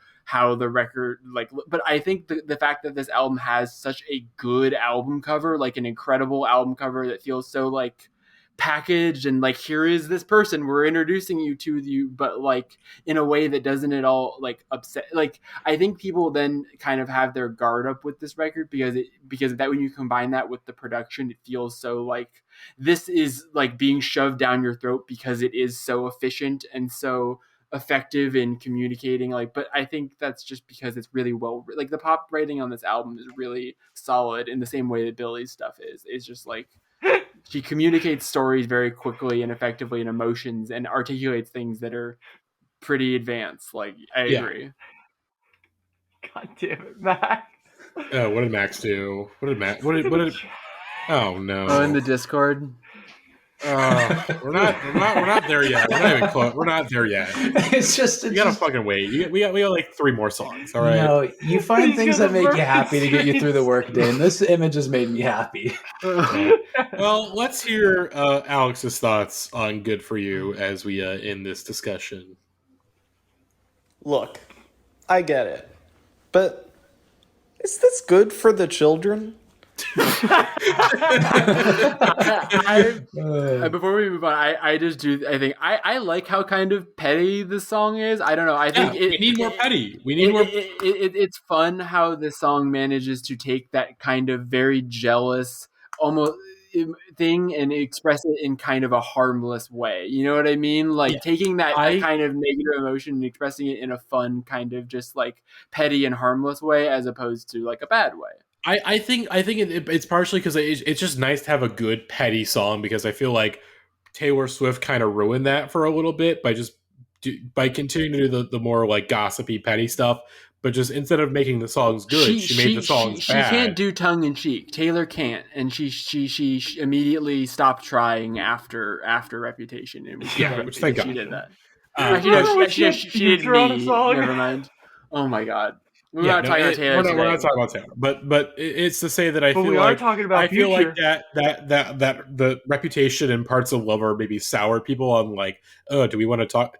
the record, like, but I think the fact that this album has such a good album cover, like an incredible album cover that feels so like packaged and like, here is this person we're introducing you to, but like in a way that doesn't at all like upset. Like I think people then kind of have their guard up with this record because that when you combine that with the production, it feels so like this is like being shoved down your throat because it is so efficient and so effective in communicating. Like, but I think that's just because it's really well, like the pop writing on this album is really solid in the same way that Billy's stuff is. It's just like she communicates stories very quickly and effectively and emotions and articulates things that are pretty advanced. Like, I agree. God damn it, Max. Oh, what did Max do? What did oh no. Oh, in the Discord. We're not there yet. We're not even close. We're not there yet. You gotta fucking wait. We got like 3 more songs. All right. No, you find things that make you happy to get you through the workday, and this image has made me happy. Well, let's hear Alex's thoughts on "Good for You" as we end this discussion. Look, I get it, but is this good for the children? Before we move on, I think I like how kind of petty this song is. I don't know. I think we need more petty. We need more. It's fun how the song manages to take that kind of very jealous, almost thing and express it in kind of a harmless way. You know what I mean? Like taking that kind of negative emotion and expressing it in a fun kind of just like petty and harmless way, as opposed to like a bad way. I think it's partially because it's just nice to have a good petty song, because I feel like Taylor Swift kind of ruined that for a little bit by continuing to do the more like gossipy petty stuff, but just instead of making the songs good, she made the songs bad. She can't do tongue in cheek. Taylor can't, and she immediately stopped trying after Reputation. And which thank God she did that. She did me. Never mind. Oh my God. We're not talking about Taylor. We're not talking about Taylor, but it's to say that I feel like that the Reputation and Parts of Love are maybe sour people on like, oh, do we want to talk?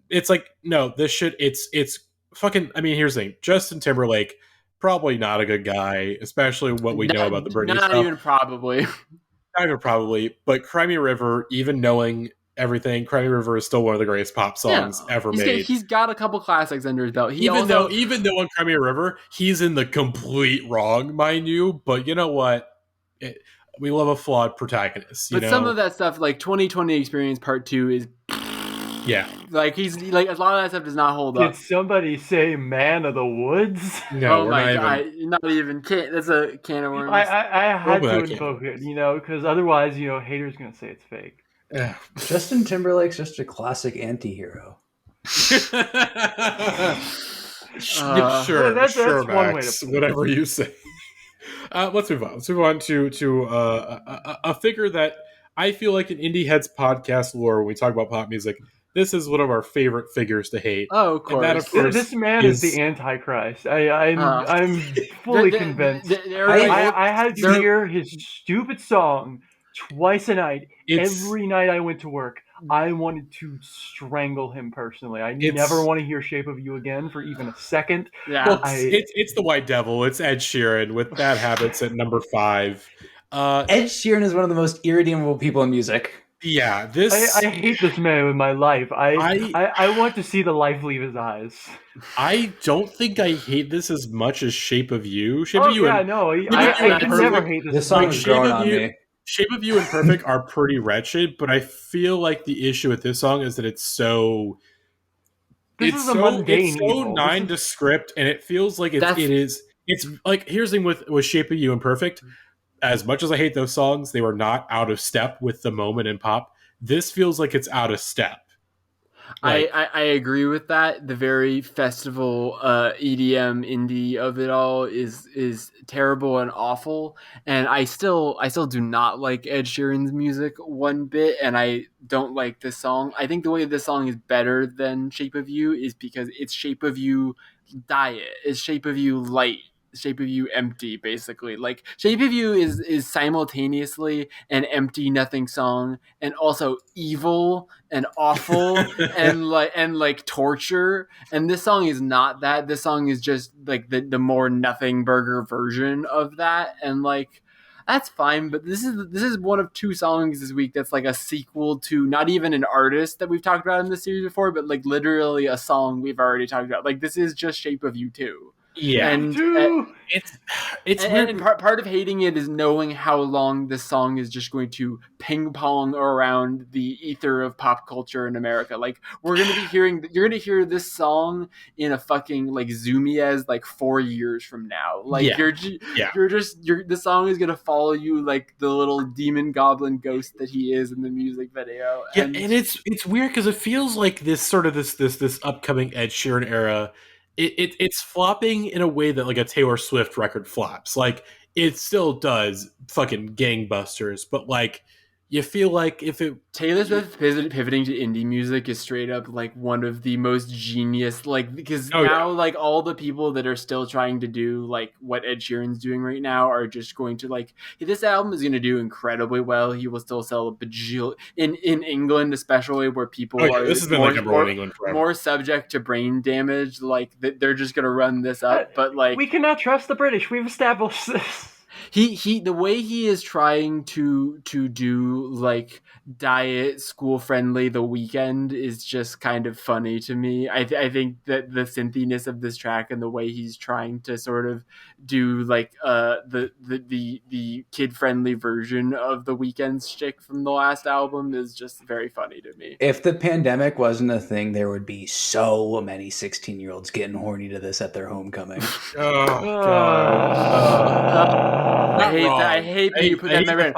It's like, no, this shit. It's fucking. I mean, here's the thing: Justin Timberlake, probably not a good guy, especially what we know about the Britney stuff. Not even probably. But Cry Me a River, even knowing everything, Cry Me a River is still one of the greatest pop songs ever made. He's got a couple classics under his belt. Even though on Cry Me a River, he's in the complete wrong, mind you. But you know what? We love a flawed protagonist. But some of that stuff, like 2020 Experience Part 2, is like he's like a lot of that stuff does not hold up. Did somebody say "Man of the Woods"? No, oh my God! Not even. That's a can of worms. I had to invoke it, because otherwise, haters gonna say it's fake. Yeah. Justin Timberlake's just a classic anti-hero. Sure, that's Max, one way to whatever you say. Let's move on. Let's move on to a figure that I feel like in Indieheads podcast lore, when we talk about pop music, this is one of our favorite figures to hate. Oh, of course. And that, of course, this man is the Antichrist. I'm fully convinced. I had to hear his stupid song twice a night. Every night I went to work, I wanted to strangle him personally. I never want to hear "Shape of You" again for even a second. Yeah, well, it's the White Devil. It's Ed Sheeran with Bad Habits at number 5. Ed Sheeran is one of the most irredeemable people in music. Yeah, I hate this man with my life. I want to see the life leave his eyes. I don't think I hate this as much as "Shape of You." I know. I can never hate this. This song is growing on me. "Shape of You" and "Perfect" are pretty wretched, but I feel like the issue with this song is that it's so nondescript, and it feels like it's like, here's the thing with "Shape of You" and "Perfect." as much as I hate those songs, they were not out of step with the moment in pop. This feels like it's out of step. Like, I agree with that. The very festival EDM indie of it all is terrible and awful. And I still do not like Ed Sheeran's music one bit, and I don't like this song. I think the way this song is better than Shape of You is because it's Shape of You diet, it's Shape of You light, Shape of You empty, basically. Like Shape of You is simultaneously an empty nothing song and also evil and awful and like torture. And this song is not that. This song is just like the more nothing burger version of that. And like that's fine, but this is one of two songs this week that's like a sequel to not even an artist that we've talked about in this series before, but like literally a song we've already talked about. Like this is just Shape of You 2. Yeah, and it's weird. And part of hating it is knowing how long this song is just going to ping pong around the ether of pop culture in America. Like you're gonna hear this song in a fucking like Zoomies like 4 years from now. Like the song is gonna follow you like the little demon goblin ghost that he is in the music video. And it's weird because it feels like this upcoming Ed Sheeran era. It's flopping in a way that like a Taylor Swift record flops. Like it still does fucking gangbusters, but like you feel like if it Taylor Swift pivoting to indie music is straight up like one of the most genius, like because like all the people that are still trying to do like what Ed Sheeran's doing right now are just going to like this album is going to do incredibly well. He will still sell a bajillion in England, especially where people are this has been like number one in England forever. More subject to brain damage. Like they're just going to run this up, but like we cannot trust the British. We've established this. He the way he is trying to do like diet school friendly The Weeknd is just kind of funny to me. I think that the synthiness of this track and the way he's trying to sort of do like the kid friendly version of The Weeknd's shtick from the last album is just very funny to me. If the pandemic wasn't a thing, there would be so many 16-year-olds getting horny to this at their homecoming. Oh God. I hate that you put that in my brain.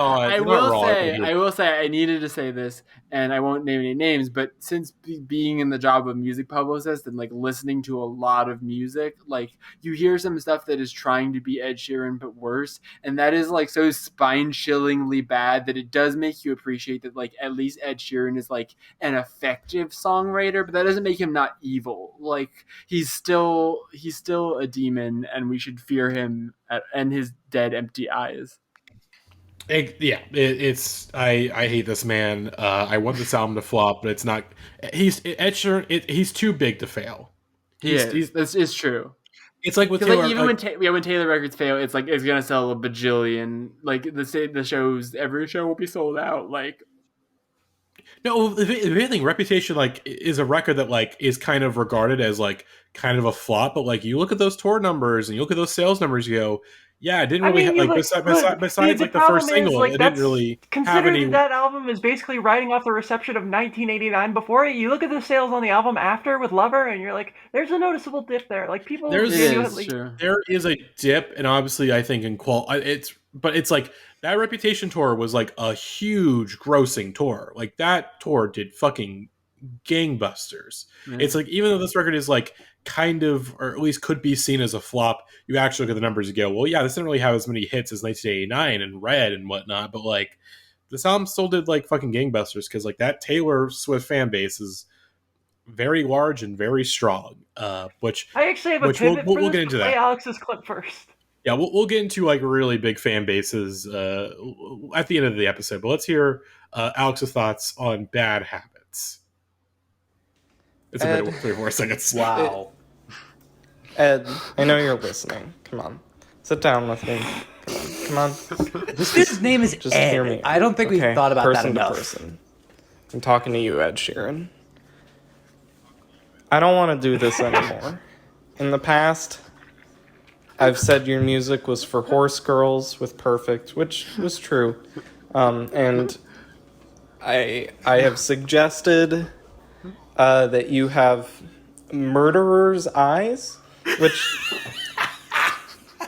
I will say I needed to say this, and I won't name any names, but since being in the job of music publicist and like listening to a lot of music, like you hear some stuff that is trying to be Ed Sheeran but worse, and that is like so spine-chillingly bad that it does make you appreciate that like at least Ed Sheeran is like an effective songwriter, but that doesn't make him not evil. Like he's still a demon, and we should fear him and his dead empty eyes. I hate this man. I want this album to flop, but it's not. He's Ed Sheeran. He's too big to fail. It's true. It's like with Taylor, like even when Taylor records fail, it's like it's gonna sell a bajillion. Like the shows, every show will be sold out. Like no, the thing, Reputation like is a record that like is kind of regarded as like kind of a flop, but like you look at those tour numbers and you look at those sales numbers, you go, yeah, it didn't really besides like the first single, like, it didn't really have any. That album is basically riding off the reception of 1989 before it. You look at the sales on the album after with Lover, and you're like, there's a noticeable dip there. Like people, there is a dip, and obviously I think in it's like that Reputation tour was like a huge grossing tour. Like that tour did fucking gangbusters. Mm-hmm. It's like even though this record is like kind of, or at least could be seen as a flop, you actually look at the numbers and go, well, yeah, this didn't really have as many hits as 1989 and Red and whatnot, but like this album still did like fucking gangbusters because like that Taylor Swift fan base is very large and very strong. Which I actually have a pivot we'll get into that. Play Alex's clip first. Yeah, we'll get into like really big fan bases at the end of the episode, but let's hear Alex's thoughts on Bad Habits. It's a bit of 3 or 4 seconds. Wow. Ed, I know you're listening. Come on. Sit down with me. Come on. His name is just Ed. Hear me. I don't think we've thought about that enough. Person. I'm talking to you, Ed Sheeran. I don't want to do this anymore. In the past, I've said your music was for horse girls with Perfect, which was true. And I have suggested that you have murderer's eyes, which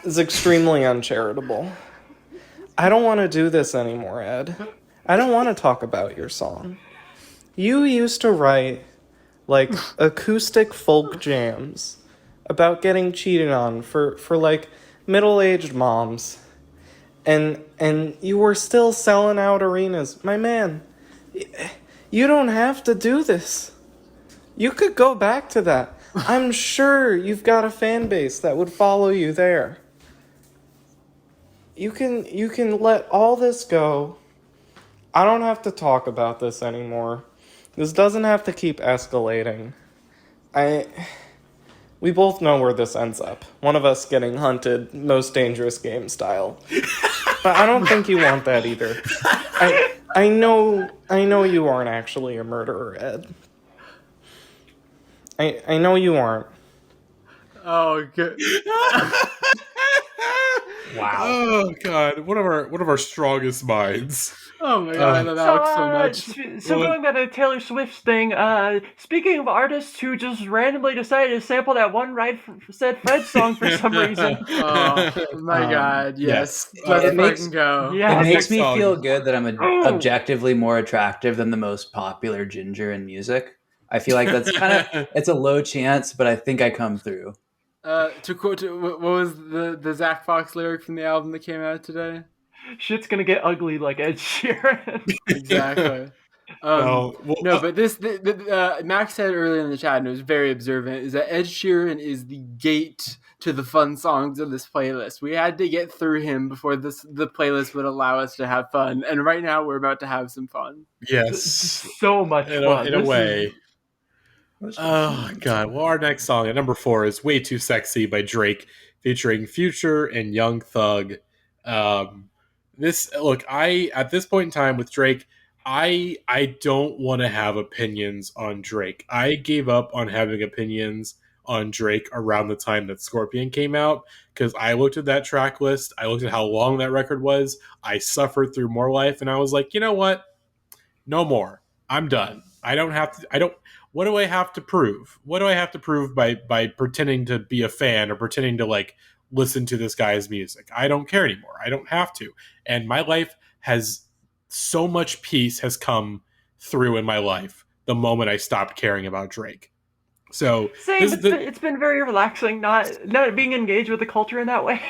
is extremely uncharitable. I don't want to do this anymore, Ed. I don't want to talk about your song. You used to write, like, acoustic folk jams about getting cheated on for like, middle-aged moms. And you were still selling out arenas. My man, you don't have to do this. You could go back to that. I'm sure you've got a fan base that would follow you there. You can let all this go. I don't have to talk about this anymore. This doesn't have to keep escalating. We both know where this ends up. One of us getting hunted, most dangerous game style. But I don't think you want that either. I know you aren't actually a murderer, Ed. I know you aren't. Oh, good. Wow. Oh god, one of our strongest minds. Oh my god, I love Alex so much. So going back to Taylor Swift's thing, speaking of artists who just randomly decided to sample that one Right Said Fred song for some reason. Oh my god, yes. It makes go. Yeah, it makes me feel good that I'm objectively more attractive than the most popular ginger in music. I feel like that's it's a low chance, but I think I come through. To quote, what was the Zach Fox lyric from the album that came out today? Shit's gonna get ugly like Ed Sheeran. Exactly. But this Max said earlier in the chat, and it was very observant, is that Ed Sheeran is the gate to the fun songs of this playlist. We had to get through him before the playlist would allow us to have fun, and right now we're about to have some fun. Yes, so much fun in a way. Oh god! Well, our next song at number 4 is "Way Too Sexy" by Drake, featuring Future and Young Thug. At this point in time with Drake, I don't want to have opinions on Drake. I gave up on having opinions on Drake around the time that Scorpion came out, because I looked at that track list, I looked at how long that record was, I suffered through More Life, and I was like, you know what? No more. I'm done. What do I have to prove? What do I have to prove by pretending to be a fan or pretending to like listen to this guy's music? I don't care anymore. I don't have to. And my life has so much peace has come through in my life the moment I stopped caring about Drake. So it's been very relaxing not being engaged with the culture in that way.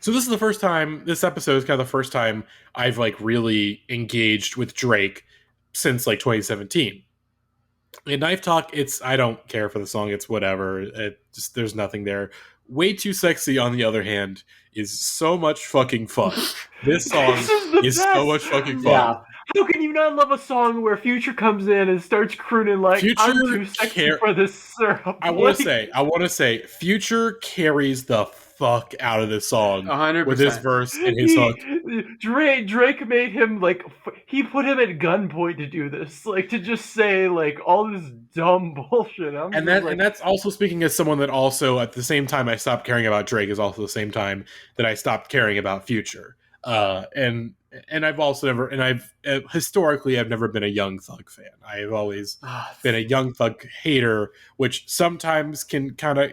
So this is the first time, this episode is kind of the first time I've like really engaged with Drake since like 2017. In Knife Talk, I don't care for the song. It's whatever. There's nothing there. Way Too Sexy, on the other hand, is so much fucking fun. This song is so much fucking fun. Yeah. How can you not love a song where Future comes in and starts crooning like, I'm too sexy for this syrup? I want to say, Future carries the fuck out of this song 100%. With his verse and his hook. Drake made him like, he put him at gunpoint to do this, like to just say like all this dumb bullshit. And that's also speaking as someone that also at the same time I stopped caring about Drake is also the same time that I stopped caring about Future. And I've also historically I've never been a Young Thug fan. I've always been a Young Thug hater, which sometimes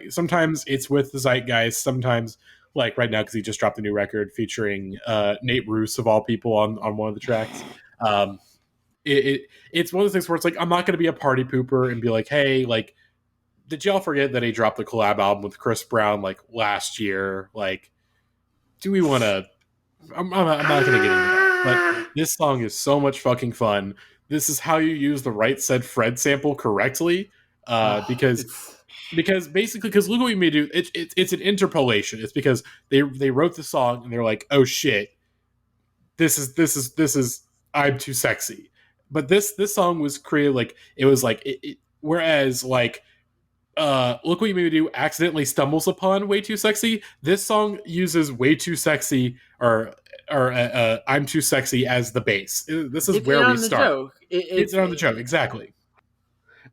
sometimes it's with the zeitgeist, sometimes like right now because he just dropped a new record featuring Nate Roos of all people on one of the tracks. It's one of those things where it's like I'm not going to be a party pooper and be like, hey, like, did y'all forget that he dropped the collab album with Chris Brown like last year? Like, do we want to? I'm not going to get into that, but this song is so much fucking fun. This is how you use the Right Said Fred sample correctly, because basically, because look what you may do. It's an interpolation. It's because they wrote the song and they're like, oh shit, this is I'm Too Sexy. But this song was created like it was like whereas like. Look What You Made Me Do accidentally stumbles upon Way Too Sexy. This song uses Way Too Sexy or I'm Too Sexy as the base. This is where we start. It's on the joke, exactly.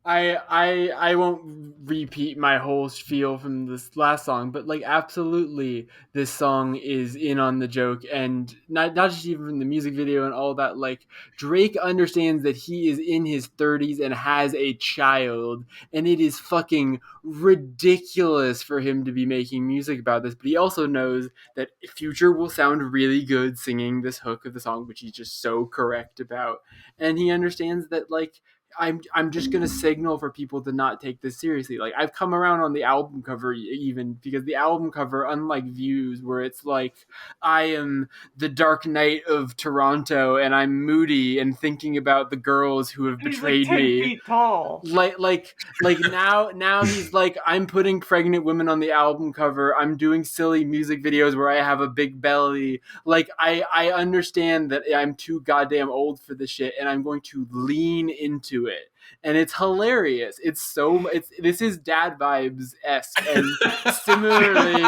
I won't repeat my whole spiel from this last song, but like absolutely this song is in on the joke, and not just even from the music video and all that. Like Drake understands that he is in his 30s and has a child, and it is fucking ridiculous for him to be making music about this, but he also knows that Future will sound really good singing this hook of the song, which he's just so correct about, and he understands that like I'm just gonna signal for people to not take this seriously. Like I've come around on the album cover even, because the album cover, unlike Views, where it's like I am the Dark Knight of Toronto and I'm moody and thinking about the girls who have betrayed like 10 me. feet tall. Like now he's like, I'm putting pregnant women on the album cover. I'm doing silly music videos where I have a big belly. Like I understand that I'm too goddamn old for this shit, and I'm going to lean into it. And it's hilarious. This is dad vibes esque, and similarly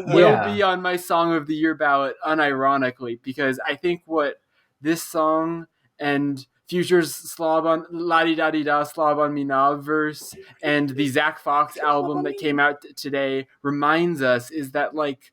will be on my song of the year ballot unironically, because I think what this song and Future's Slob on La-Di-Da-Di-Da Slob on Me Now verse and the Zach Fox album that came out today reminds us is that like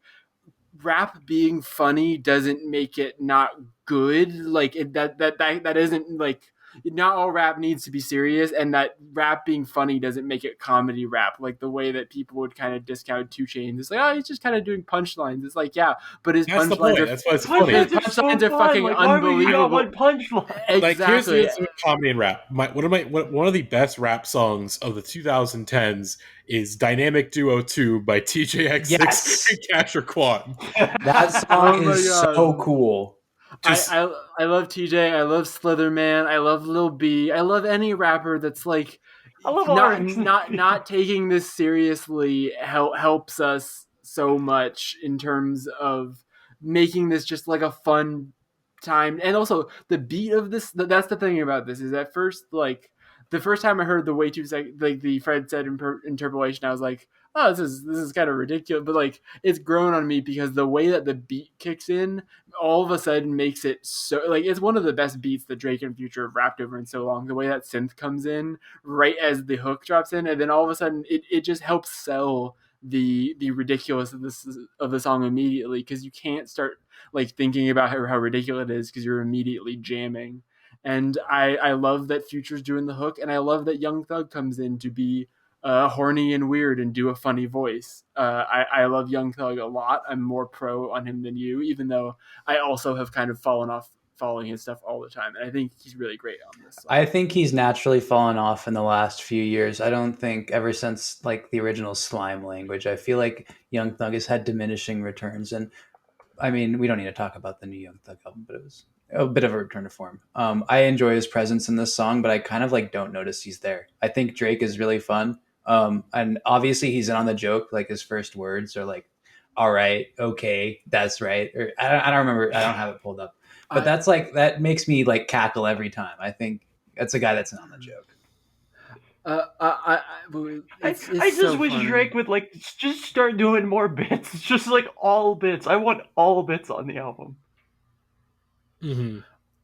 rap being funny doesn't make it not good. Like that isn't like, not all rap needs to be serious, and that rap being funny doesn't make it comedy rap. Like the way that people would kind of discount 2 Chainz. It's like, oh, he's just kind of doing punchlines. It's like, yeah, but his punchlines are, that's why it's funny. His punchlines are fucking like, unbelievable. One punchline. Exactly. Like here's the comedy and rap. One of the best rap songs of the 2010s is "Dynamic Duo 2" by TJX6 and Casher Quan. That song is so cool. I love TJ. I love Slitherman. I love Lil B. I love any rapper that's like, I love not taking this seriously helps us so much in terms of making this just like a fun time. And also the beat of this, that's the thing about this, is at first, like the first time I heard the way too like the Fred said interpolation, I was like, oh, this is kind of ridiculous, but like it's grown on me because the way that the beat kicks in all of a sudden makes it so, like, it's one of the best beats that Drake and Future have rapped over in so long. The way that synth comes in right as the hook drops in, and then all of a sudden it just helps sell the ridiculous of the song immediately, because you can't start like thinking about how ridiculous it is because you're immediately jamming. And I love that Future's doing the hook, and I love that Young Thug comes in to be horny and weird and do a funny voice. I love Young Thug a lot. I'm more pro on him than you, even though I also have kind of fallen off following his stuff all the time. And I think he's really great on this song. I think he's naturally fallen off in the last few years. I don't think ever since like the original Slime Language, I feel like Young Thug has had diminishing returns. And I mean, we don't need to talk about the new Young Thug album, but it was a bit of a return to form. I enjoy his presence in this song, but I kind of like don't notice he's there. I think Drake is really fun. And obviously he's in on the joke. Like his first words are like, all right, okay, that's right. Or I don't remember. I don't have it pulled up, but that's like, that makes me like cackle every time. I think that's a guy that's in on the joke. I just so wish funny. Drake would like just start doing more bits. It's just like all bits. I want all bits on the album. Mm-hmm.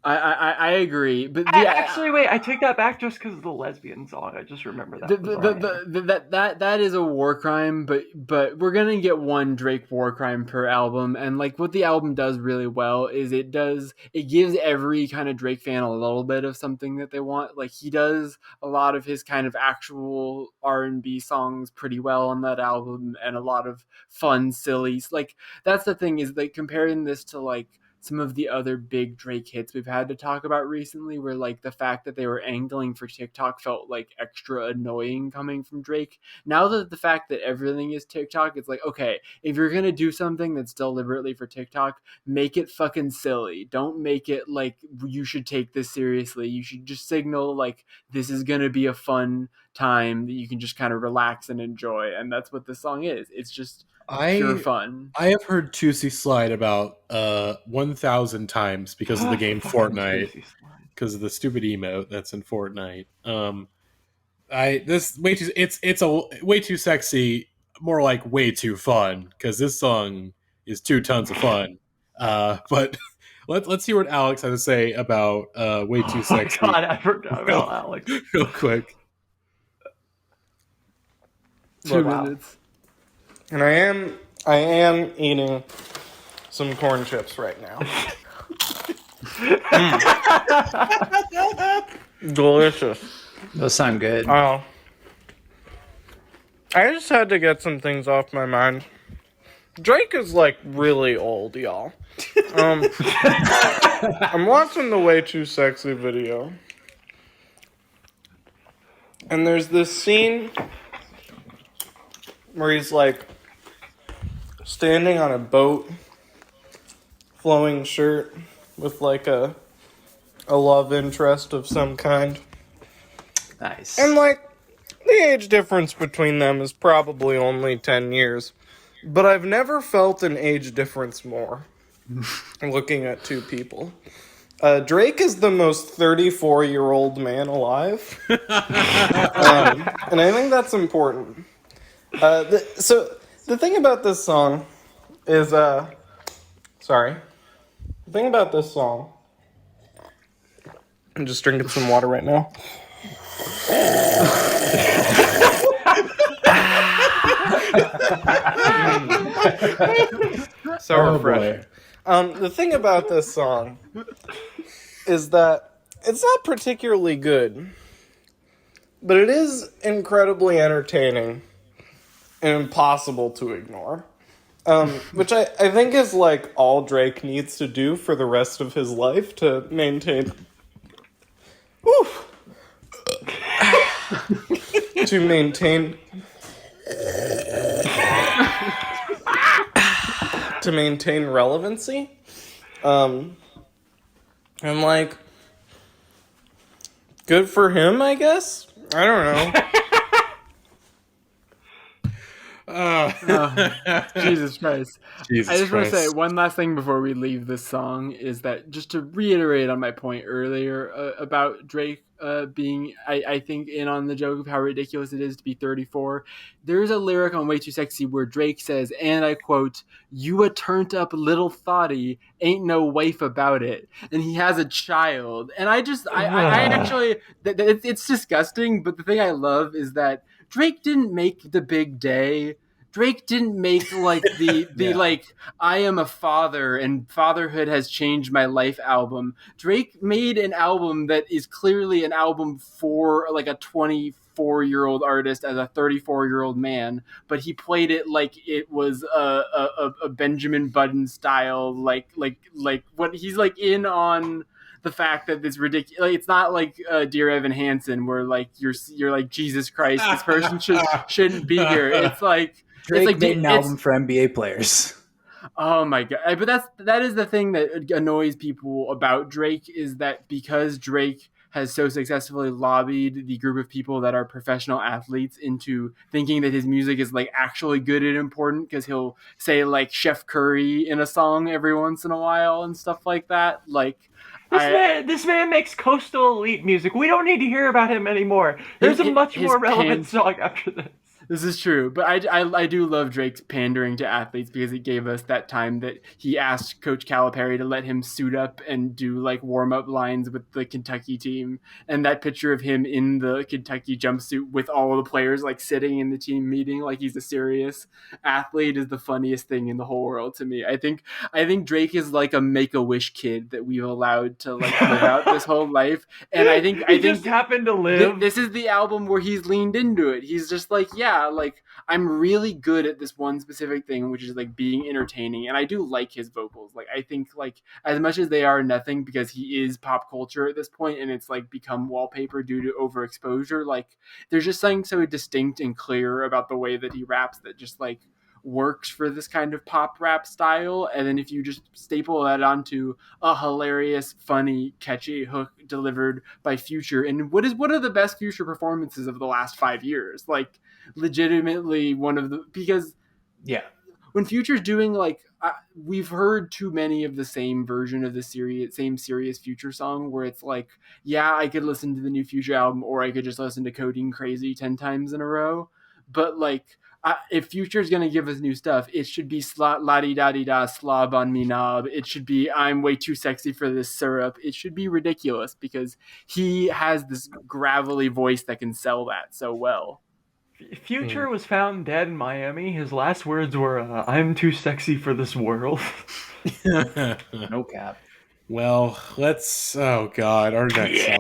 I agree, but actually, wait, I take that back just because of the lesbian song. I just remember that. That is a war crime, but we're gonna get one Drake war crime per album, and like what the album does really well is it gives every kind of Drake fan a little bit of something that they want. Like he does a lot of his kind of actual R&B songs pretty well on that album, and a lot of fun, silly. Like that's the thing, is like comparing this to like some of the other big Drake hits we've had to talk about recently, where like the fact that they were angling for TikTok felt like extra annoying coming from Drake. Now that the fact that everything is TikTok, it's like, okay, if you're going to do something that's deliberately for TikTok, make it fucking silly. Don't make it like you should take this seriously. You should just signal like this is going to be a fun time that you can just kind of relax and enjoy. And that's what this song is. It's just pure fun. I have heard Tootsie slide about 1,000 times because of the game Fortnite, because of the stupid emote that's in Fortnite. It's a way too sexy, more like way too fun, because this song is 2 tons of fun. But Let's see what Alex has to say about Way Too Sexy. Oh my God, I forgot about Alex. Real quick. 2 minutes. And I am eating some corn chips right now. Delicious. Those sound good. I just had to get some things off my mind. Drake is like really old, y'all. I'm watching the Way Too Sexy video. And there's this scene where he's like standing on a boat, flowing shirt with like a love interest of some kind. Nice. And like the age difference between them is probably only 10 years. But I've never felt an age difference more looking at two people. Drake is the most 34-year-old man alive. And I think that's important. So the thing about this song is, The thing about this song, I'm just drinking some water right now. So refreshing. The thing about this song is that it's not particularly good, but it is incredibly entertaining and impossible to ignore. Which I think is like all Drake needs to do for the rest of his life to maintain to maintain relevancy. And like, good for him, I guess. I don't know. Jesus Christ. I just want to say one last thing before we leave this song is that just to reiterate on my point earlier about Drake being, I think, in on the joke of how ridiculous it is to be 34. There's a lyric on Way Too Sexy where Drake says, and I quote, "You a turned up little thotty, ain't no wife about it." And he has a child. And I actually, it's disgusting, but the thing I love is that Drake didn't make The Big Day. Drake didn't make like the like I am a father and fatherhood has changed my life album. Drake made an album that is clearly an album for like a 24-year-old artist as a 34-year-old man, but he played it like it was a Benjamin Button style, like what he's like in on. The fact that it's ridiculous, like, it's not like Dear Evan Hansen, where like you're like, Jesus Christ, this person shouldn't be here. It's like Drake made an album for NBA players. Oh my God! But that is the thing that annoys people about Drake, is that because Drake has so successfully lobbied the group of people that are professional athletes into thinking that his music is like actually good and important, because he'll say like Chef Curry in a song every once in a while and stuff like that. Like, this man makes coastal elite music. We don't need to hear about him anymore. There's a much more relevant song after this. This is true, but I do love Drake's pandering to athletes, because it gave us that time that he asked Coach Calipari to let him suit up and do like warm-up lines with the Kentucky team, and that picture of him in the Kentucky jumpsuit with all the players like sitting in the team meeting like he's a serious athlete is the funniest thing in the whole world to me. I think Drake is like a Make-A-Wish kid that we've allowed to like live out this whole life, and I think just happened to live. This is the album where he's leaned into it. He's just like, yeah, like I'm really good at this one specific thing, which is like being entertaining, and I do like his vocals. Like, I think like as much as they are nothing because he is pop culture at this point and it's like become wallpaper due to overexposure, like there's just something so distinct and clear about the way that he raps that just like works for this kind of pop rap style. And then if you just staple that onto a hilarious, funny, catchy hook delivered by Future, and what is one of the best Future performances of the last 5 years, like legitimately one of the, because when Future's doing like we've heard too many of the same version of the same serious Future song where it's like, yeah, I could listen to the new Future album or I could just listen to Codeine Crazy 10 times in a row, but like if Future's gonna give us new stuff, it should be la-di-da-di-da, slob on me knob. It should be I'm way too sexy for this syrup. It should be ridiculous because he has this gravelly voice that can sell that so well. Future was found dead in Miami. His last words were, "I'm too sexy for this world." No cap. Well, let's. Oh God, our next song.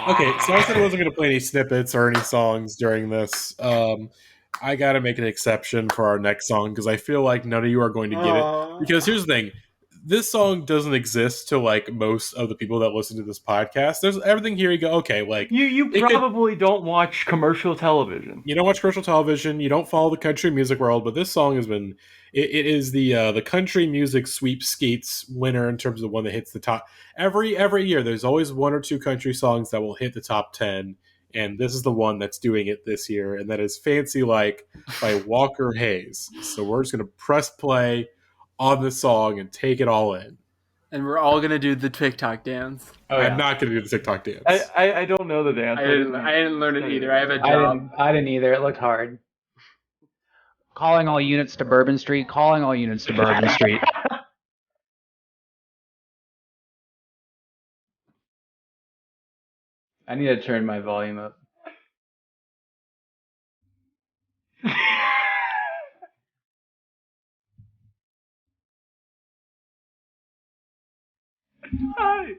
Okay, so I said I wasn't going to play any snippets or any songs during this. I got to make an exception for our next song because I feel like none of you are going to get it. Because here's the thing: this song doesn't exist to like most of the people that listen to this podcast. There's everything here. You go, okay, like you probably don't watch commercial television. You don't watch commercial television. You don't follow the country music world. But this song has been. It is the country music sweepstakes winner in terms of one that hits the top every year. There's always one or two country songs that will hit the top 10, and this is the one that's doing it this year, and that is "Fancy Like" by Walker Hayes. So we're just gonna press play on the song and take it all in, and we're all gonna do the TikTok dance. I'm not gonna do the TikTok dance. I don't know the dance. I didn't learn it either. I have a job. I didn't either. It looked hard. Calling all units to Bourbon Street. Calling all units to Bourbon Street. I need to turn my volume up. Hi.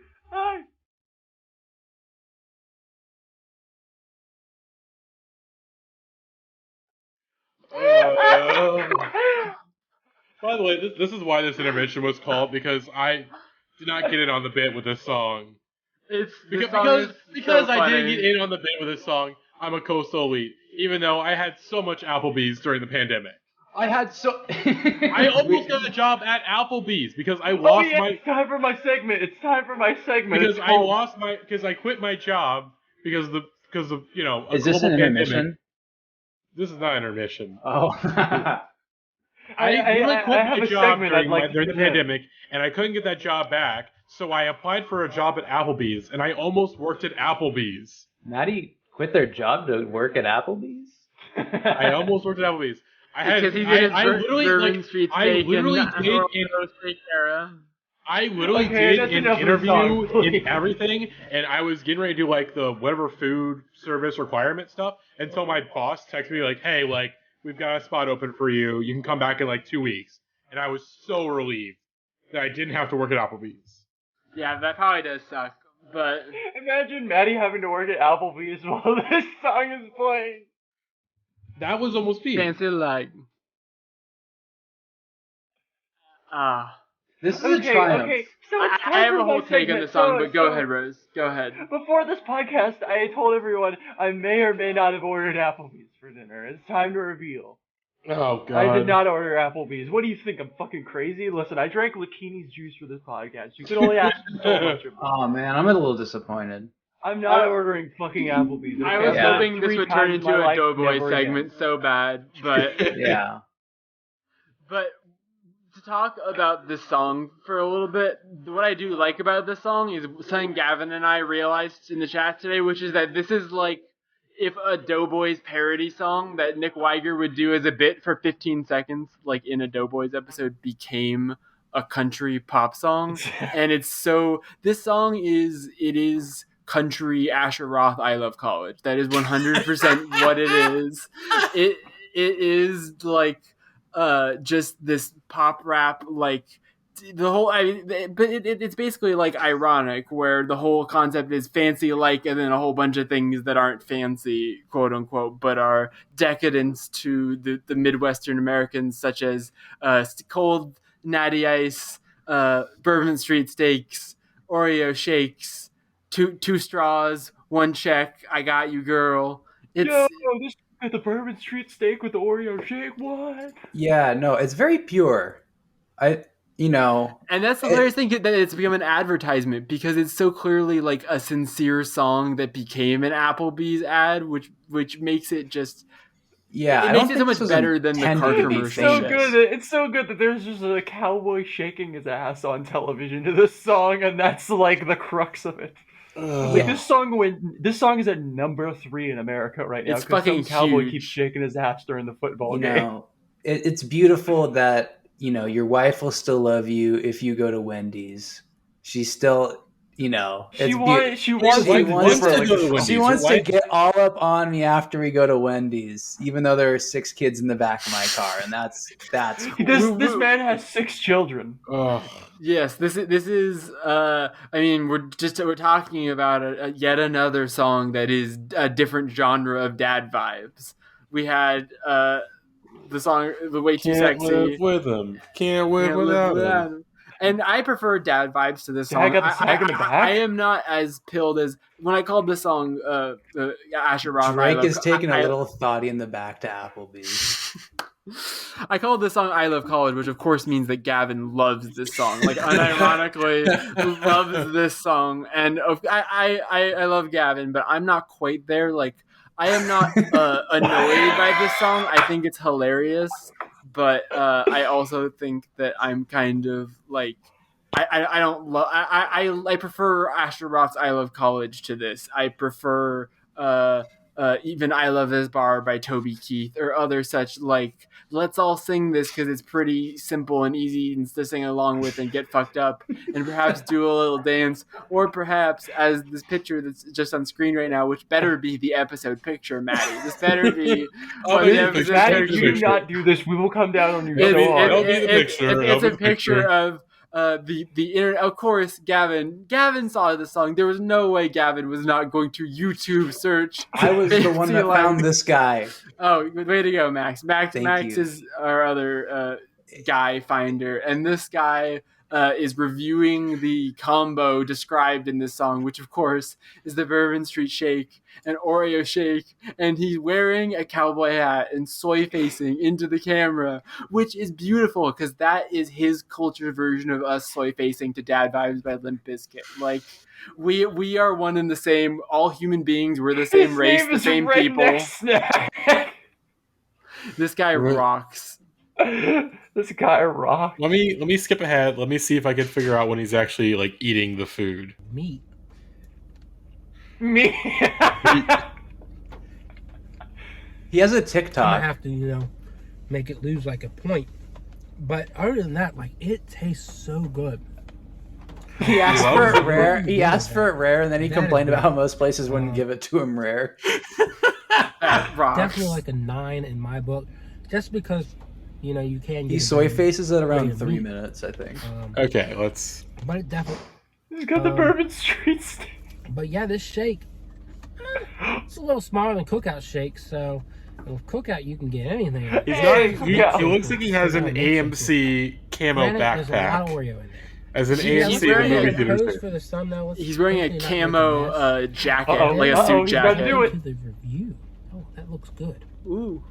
By the way, this is why this intermission was called, because I did not get in on the bit with this song. Because I didn't get in on the bit with this song, I'm a coastal elite, even though I had so much Applebee's during the pandemic. I almost got a job at Applebee's because I lost my. It's time for my segment. Because I quit my job because of Is this an intermission? This is not intermission. Oh. I quit my job during the pandemic, and I couldn't get that job back, so I applied for a job at Applebee's, and I almost worked at Applebee's. Matty quit their job to work at Applebee's? I almost worked at Applebee's. I literally did an interview in everything, and I was getting ready to do like the whatever food service requirement stuff until my boss texted me like, "Hey, like we've got a spot open for you. You can come back in like 2 weeks." And I was so relieved that I didn't have to work at Applebee's. Yeah, that probably does suck. But imagine Matty having to work at Applebee's while this song is playing. That was almost peak. Fancy like. This is a triumph. Okay. So I have a whole take on the song, but go ahead, Rose. Go ahead. Before this podcast, I told everyone I may or may not have ordered Applebee's for dinner. It's time to reveal. Oh, God. I did not order Applebee's. What do you think? I'm fucking crazy? Listen, I drank Lakini's juice for this podcast. You can only ask so much of me. Oh, man, I'm a little disappointed. I'm not ordering fucking Applebee's. I was hoping this would turn into a Doughboy segment so bad, but... Yeah. But to talk about this song for a little bit, what I do like about this song is something Gavin and I realized in the chat today, which is that this is like if a Doughboys parody song that Nick Weiger would do as a bit for 15 seconds, like in a Doughboys episode, became a country pop song. And it's so... This song is country Asher Roth I Love College. That is 100% what it is. It is like just this pop rap, like the whole but it's basically like ironic, where the whole concept is fancy like, and then a whole bunch of things that aren't fancy, quote unquote, but are decadence to the Midwestern Americans, such as cold natty ice, Bourbon Street steaks, Oreo shakes, two straws, one check, I got you, girl. This at the Bourbon Street steak with the Oreo shake. What? Yeah, no, it's very pure. And that's the hilarious thing, that it's become an advertisement because it's so clearly like a sincere song that became an Applebee's ad, which makes it just. Yeah, it makes it so much better than the car commercial. It's so good that there's just a cowboy shaking his ass on television to this song, and that's like the crux of it. Like this song is at number 3 in America right now. It's fucking some cowboy huge. keeps shaking his ass during the football game. It's beautiful that your wife will still love you if you go to Wendy's. She's still, she wants to get all up on me after we go to Wendy's, even though there are 6 kids in the back of my car, and that's cool. This man has 6 children. Yes, this is. I mean, we're talking about yet another song that is a different genre of dad vibes. We had the song "The Way Too Sexy." Can't live with him. Can't live without him. And I prefer dad vibes to this song. I got the sag in the back. I am not as pilled as when I called this song Asher Roth. Drake is taking a little thoughty in the back to Applebee's. I called this song "I Love College," which of course means that Gavin loves this song, like unironically loves this song. And I love Gavin, but I'm not quite there. Like I am not annoyed by this song. I think it's hilarious, but I also think that I'm kind of like I don't love. I prefer Asher Roth's "I Love College" to this. I prefer even "I Love This Bar" by Toby Keith or other such like. Let's all sing this because it's pretty simple and easy to sing along with and get fucked up and perhaps do a little dance, or perhaps as this picture that's just on screen right now, which better be the episode picture, Matty. This better be. Matty, you do not do this. We will come down on your show. It's a picture of the internet. Of course, Gavin saw the song. There was no way Gavin was not going to YouTube search. I was the one that found this guy. Oh, way to go, Max. Max is our other guy finder, and this guy is reviewing the combo described in this song, which of course is the Bourbon Street Shake and Oreo Shake, and he's wearing a cowboy hat and soy facing into the camera, which is beautiful because that is his culture version of us soy facing to Dad Vibes by Limp Bizkit. Like we are one and the same. All human beings. We're the same race, the same people. This guy rocks. This guy rocks. Let me skip ahead. Let me see if I can figure out when he's actually like eating the food. Meat. He has a TikTok. I have to, make it lose like a point. But other than that, like it tastes so good. He asked for it rare. He asked for it rare, and then he complained about how most places wouldn't give it to him rare. Definitely like a 9 in my book, just because you can. He soy faces at around 3 minutes, I think. Okay, let's. But it definitely. He's got the Bourbon Street stick. But yeah, this shake, it's a little smaller than Cookout shake, so with Cookout you can get anything. He looks like he has an AMC camo backpack. There's a lot of Oreo in there. As an AMC, the movie theater. For the sun, though, he's wearing a camo jacket, like a suit jacket. Do it. The review. Oh, that looks good. Ooh.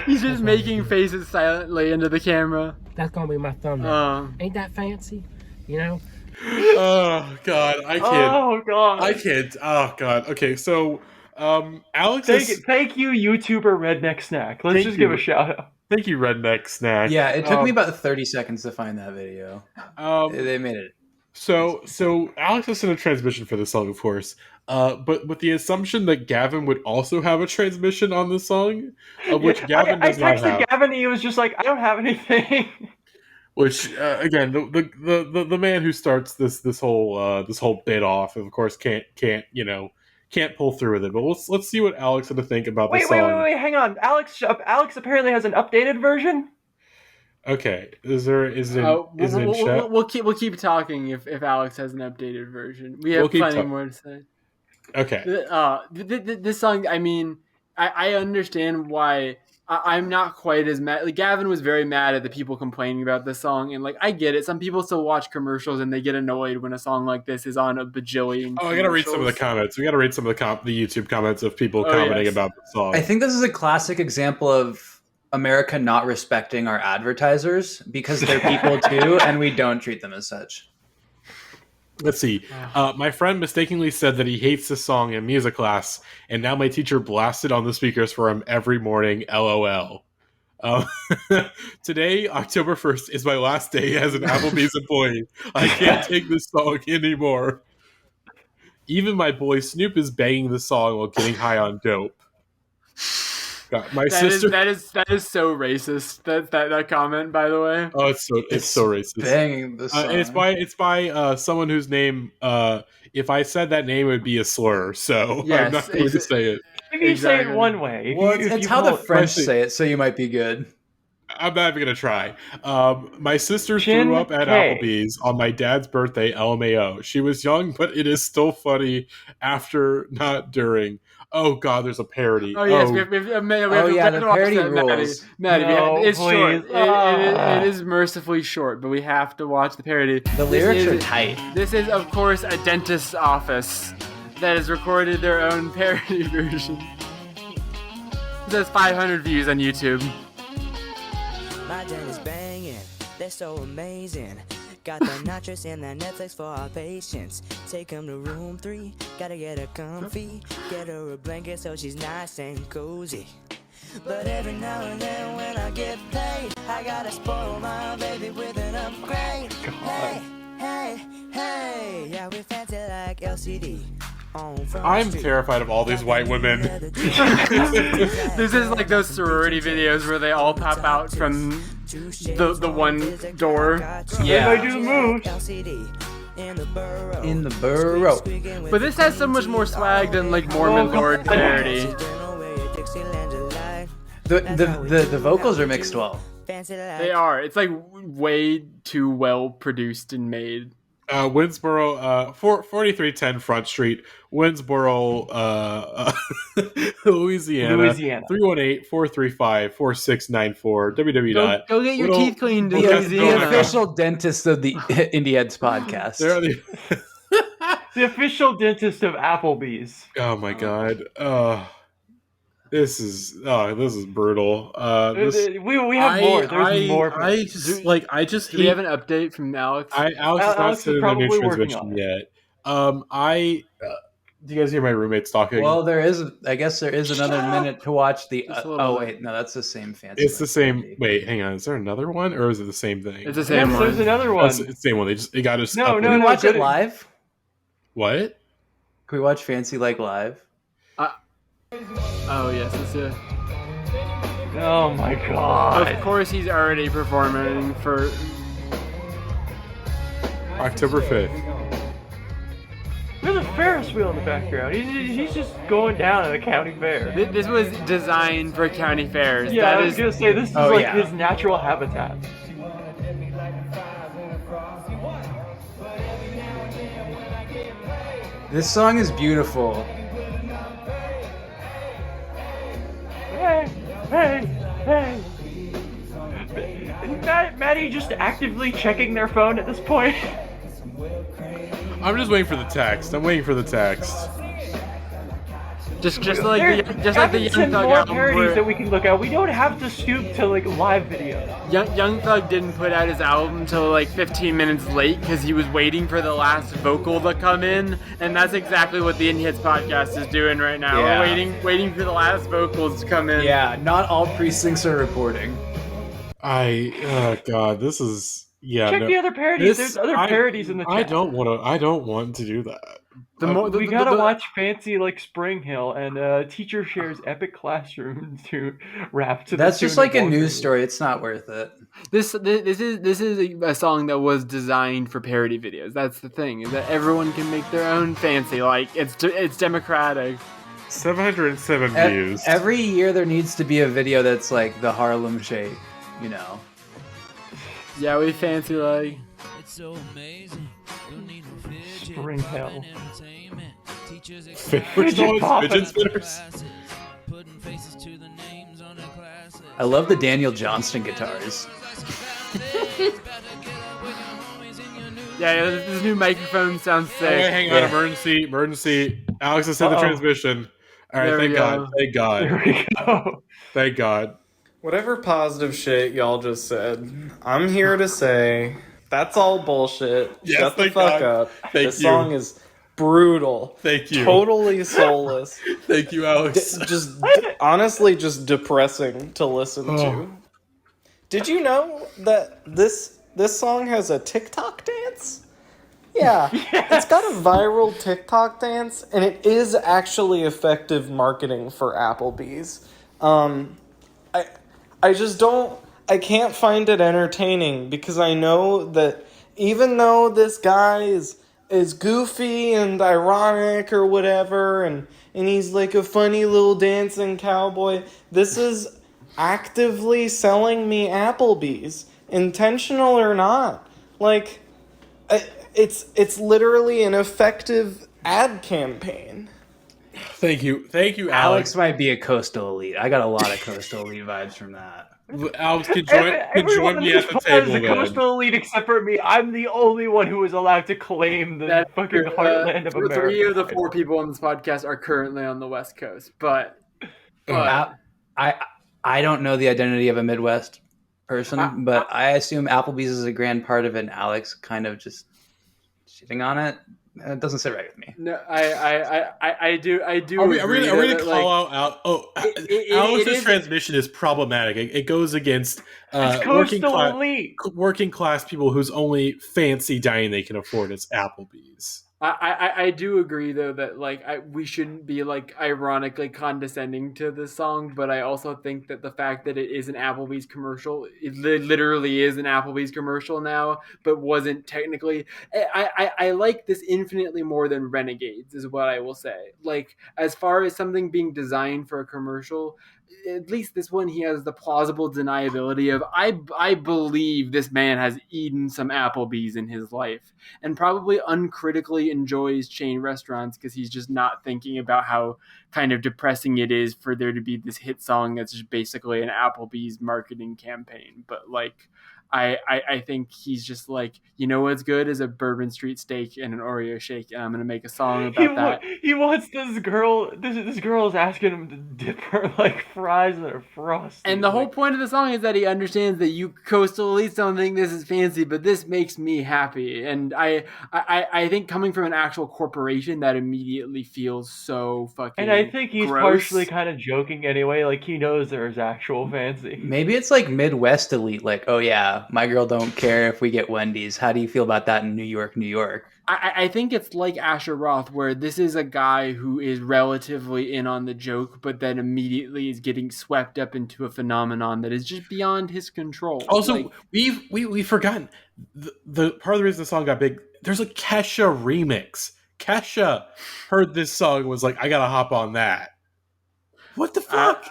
He's just making faces silently into the camera. That's gonna be my thumbnail. Ain't that fancy? Oh God, I can't. Oh God, I can't. Oh God. Okay, so Alex. Thank you, YouTuber Redneck Snack. Let's just give a shout out. Thank you, Redneck Snack. Yeah, it took me about 30 seconds to find that video. They made it. So Alex has sent a transmission for this song, of course. But with the assumption that Gavin would also have a transmission on the song, of which Gavin does not have. I texted Gavin, and he was just like, "I don't have anything." Which again, the man who starts this whole bit off, of course, can't pull through with it. But let's see what Alex had to think about the song. Wait, hang on. Alex apparently has an updated version. Okay, we'll keep talking if Alex has an updated version. We have plenty more to say. Okay. This song, I mean, I understand why. I'm not quite as mad. Like Gavin was very mad at the people complaining about this song, and like I get it. Some people still watch commercials and they get annoyed when a song like this is on a bajillion. Oh, I gotta read some of the comments. We gotta read some of the YouTube comments of people commenting about the song. I think this is a classic example of America not respecting our advertisers because they're people too, and we don't treat them as such. Let's see. My friend mistakenly said that he hates this song in music class, and now my teacher blasted on the speakers for him every morning. LOL. Um, today, October 1st, is my last day as an Applebee's employee. I can't take this song anymore. Even my boy Snoop is banging the song while getting high on dope. God, my sister. That is so racist. That comment, by the way. Oh, it's so racist. Banging the song. It's by someone whose name, if I said that name, it would be a slur. So yes, I'm not going to say it. Maybe you say it one way. Well, it's how the French say it, so you might be good. I'm not even going to try. My sister threw up at Applebee's on my dad's birthday, LMAO. She was young, but it is still funny after, not during. Oh, God, there's a parody. Oh, yes. We have the parody rules. Maddie, No, it's please. short. It is mercifully short, but we have to watch the parody. The lyrics are tight. This is, of course, a dentist's office that has recorded their own parody version. It has 500 views on YouTube. My dentist banging, they're so amazing. Got the nachos and that Netflix for our patients. Take them to room 3, gotta get her comfy. Get her a blanket so she's nice and cozy. But every now and then when I get paid, I gotta spoil my baby with an upgrade. Hey, yeah, we fancy like LCD. I'm terrified of all these white women. This is like those sorority videos where they all pop out from the one door. Yeah. They do move. In the burrow. But this has so much more swag than like Mormon Lord parody. The vocals are mixed well. They are. It's like way too well produced and made. Winsboro, 4310 Front Street, Winsboro, Louisiana. 318-435-4694. www. Go get your teeth cleaned. The official dentist of the Indieheads podcast. They're the official dentist of Applebee's. Oh my God. This is brutal. We have more. There's more. Do we have an update from Alex? Alex is not sitting in the new transmission yet. Do you guys hear my roommates talking? Well, I guess there is another minute to watch the. Wait, no, that's the same fancy. It's the same. Wait, hang on. Is there another one, or is it the same thing? It's the same one. There's another one. It's the same one. They got us. No. Can we watch it live? What? Can we watch Fancy Like live? Oh yes, that's it. Oh my God! Of course, he's already performing for October 5th. There's a Ferris wheel in the background. He's just going down at a county fair. This was designed for county fairs. Yeah, I was gonna say this is his natural habitat. This song is beautiful. Hey! Matty just actively checking their phone at this point. I'm just waiting for the text. Just like the Young Thug more album. Parodies that we can look at. We don't have to stoop to like live video. Young Thug didn't put out his album until like 15 minutes late because he was waiting for the last vocal to come in, and that's exactly what the Indieheads podcast is doing right now. Yeah. We're waiting for the last vocals to come in. Yeah, not all precincts are reporting. God, this is Check the other parodies. There's other parodies in the chat. I don't want to do that. We gotta watch Fancy Like Spring Hill, and teacher shares epic classroom to rap to. That's just like a news story. It's not worth it. This is a song that was designed for parody videos. That's the thing, is that everyone can make their own fancy. Like it's democratic. 707 views. Every year there needs to be a video that's like the Harlem Shake, you know. Yeah, we fancy like. It's so amazing. Spring Hill. Fidget spinners. I love the Daniel Johnston guitars. Yeah, this new microphone sounds sick. Okay, hang on, emergency. Alex has said the transmission. All right, thank God. There we go. Thank God. Whatever positive shit y'all just said, I'm here to say that's all bullshit. Yes, Shut the fuck up. This song is brutal. Thank you. Totally soulless. Thank you, Alex. Just honestly, just depressing to listen to. Did you know that this song has a TikTok dance? Yeah, It's got a viral TikTok dance, and it is actually effective marketing for Applebee's. I just don't, I can't find it entertaining because I know that even though this guy is goofy and ironic or whatever, and he's like a funny little dancing cowboy, this is actively selling me Applebee's, intentional or not. Like, it's literally an effective ad campaign. Thank you, Alex might be a Coastal Elite. I got a lot of Coastal Elite vibes from that. Alex could join me at the table. The Coastal Elite, except for me, I'm the only one who is allowed to claim the fucking heartland of America. 3 of the 4 people on this podcast are currently on the West Coast, but I don't know the identity of a Midwest person, but I assume Applebee's is a grand part of it. And Alex kind of just shitting on it. It doesn't sit right with me. No, I do. Are we going to call out? Alex's transmission is problematic. It goes against working class people whose only fancy dining they can afford is Applebee's. I do agree though that like we shouldn't be like ironically condescending to this song, but I also think that the fact that it is an Applebee's commercial, it literally is an Applebee's commercial now, but wasn't technically. I like this infinitely more than Renegades is what I will say. Like as far as something being designed for a commercial, at least this one he has the plausible deniability of I believe this man has eaten some Applebee's in his life and probably uncritically enjoys chain restaurants because he's just not thinking about how kind of depressing it is for there to be this hit song that's just basically an Applebee's marketing campaign. But like I think he's just like, you know what's good is a Bourbon Street steak and an Oreo shake, and I'm gonna make a song about that. He wants this girl. This girl is asking him to dip her like fries that are frosty. And the whole point of the song is that he understands that you coastal elites don't think this is fancy, but this makes me happy. And I think coming from an actual corporation, that immediately feels so fucking. And I think he's gross. partially kind of joking anyway. Like he knows there's actual fancy. Maybe it's like Midwest elite. Like, oh yeah, my girl don't care if we get Wendy's. How do you feel about that in New York, New York? I think it's like Asher Roth, where this is a guy who is relatively in on the joke, but then immediately is getting swept up into a phenomenon that is just beyond his control. Also, like, we've forgotten the part of the reason the song got big. There's a Kesha remix. Kesha heard this song and was like, I gotta hop on that. What the fuck?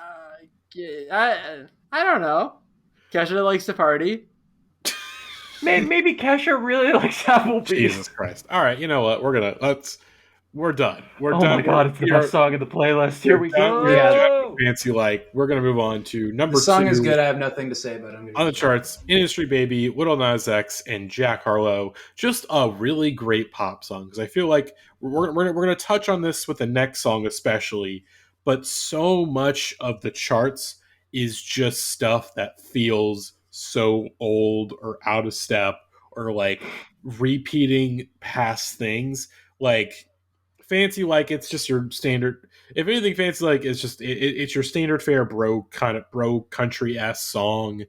I don't know. Kesha likes to party. Maybe Kesha really likes Applebee's. Jesus Christ. All right, you know what? We're done. We're done. Oh my god, it's the best song of the playlist. Here we go. Yeah. Fancy like. We're going to move on to number 2. The song is good. I have nothing to say about it. On the charts, Industry Baby, Lil Nas X, and Jack Harlow. Just a really great pop song. Because I feel like we're going to touch on this with the next song especially. But so much of the charts is just stuff that feels so old or out of step or like repeating past things. Like Fancy Like it's just your standard. If anything, Fancy Like is just it's your standard fare bro country ass song.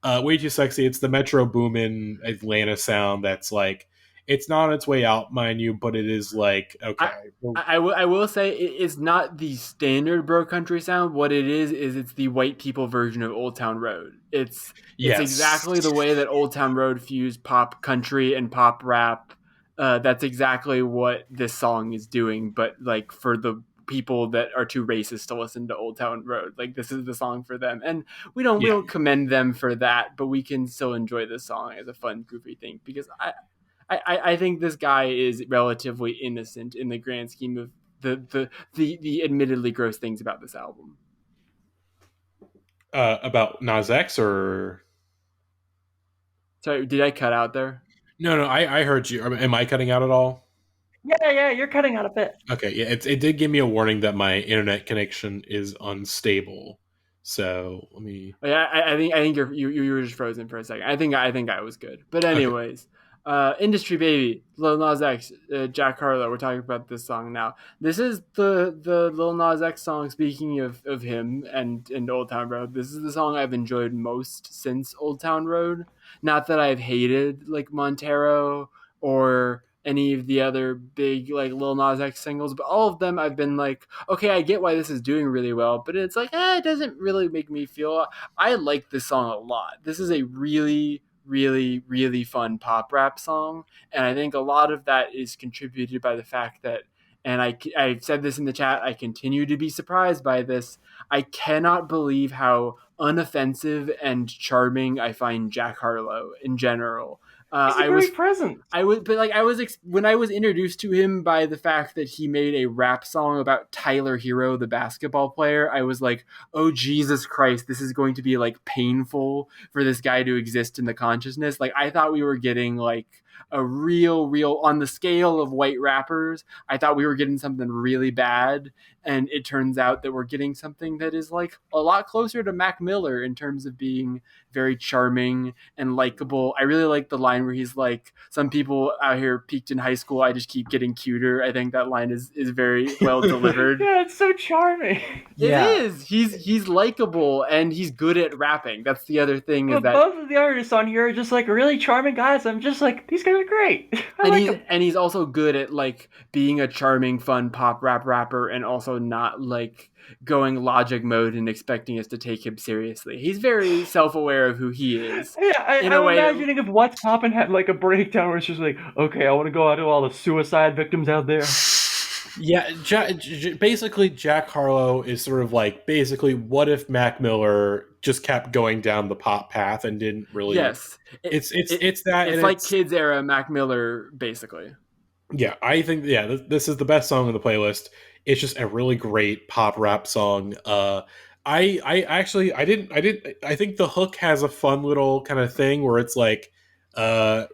Way Too Sexy, it's the Metro Boomin Atlanta sound that's like, it's not on its way out, mind you, but it is like, okay. I will say it is not the standard bro country sound. What it is it's the white people version of Old Town Road. It's exactly the way that Old Town Road fused pop country and pop rap. That's exactly what this song is doing, but like for the people that are too racist to listen to Old Town Road, like this is the song for them. And we don't commend them for that, but we can still enjoy this song as a fun, goofy thing because I think this guy is relatively innocent in the grand scheme of the admittedly gross things about this album. About Nas X or? Sorry, did I cut out there? No, I heard you. Am I cutting out at all? Yeah, you're cutting out a bit. Okay, yeah, it did give me a warning that my internet connection is unstable. So let me. Yeah, I think you were just frozen for a second. I think I was good, but anyways. Industry Baby, Lil Nas X, Jack Harlow. We're talking about this song now. This is the Lil Nas X song. Speaking of him and Old Town Road, this is the song I've enjoyed most since Old Town Road. Not that I've hated like Montero or any of the other big like Lil Nas X singles, but all of them I've been like, okay, I get why this is doing really well, but it's like, it doesn't really make me feel. I like this song a lot. This is a really, really, really fun pop rap song, and I think a lot of that is contributed by the fact that, and I've said this in the chat, I continue to be surprised by this. I cannot believe how unoffensive and charming I find Jack Harlow in general. He's a great presence. When I was introduced to him by the fact that he made a rap song about Tyler Hero, the basketball player, I was like, oh Jesus Christ, this is going to be like painful for this guy to exist in the consciousness. Like I thought we were getting like a real on the scale of white rappers. I thought we were getting something really bad, and it turns out that we're getting something that is like a lot closer to Mac Miller in terms of being very charming and likable. I really like the line where he's like, some people out here peaked in high school, I just keep getting cuter. I think that line is very well delivered. Yeah, it's so charming. It is. He's likable and he's good at rapping. That's the other thing. But both of the artists on here are just like really charming guys. I'm just like, these guys are great. And he's also good at like being a charming, fun pop rap rapper and also not like going Logic mode and expecting us to take him seriously. He's very self-aware of who he is. Yeah, I'm imagining if What's Poppin' had like a breakdown where it's just like, okay, I want to go out to all the suicide victims out there. Yeah, basically Jack Harlow is sort of like, basically, what if Mac Miller just kept going down the pop path and didn't really... Yes. It's that... It's like Kids era Mac Miller, basically. Yeah, I think, this is the best song on the playlist. It's just a really great pop rap song. I think the hook has a fun little kind of thing where it's like, I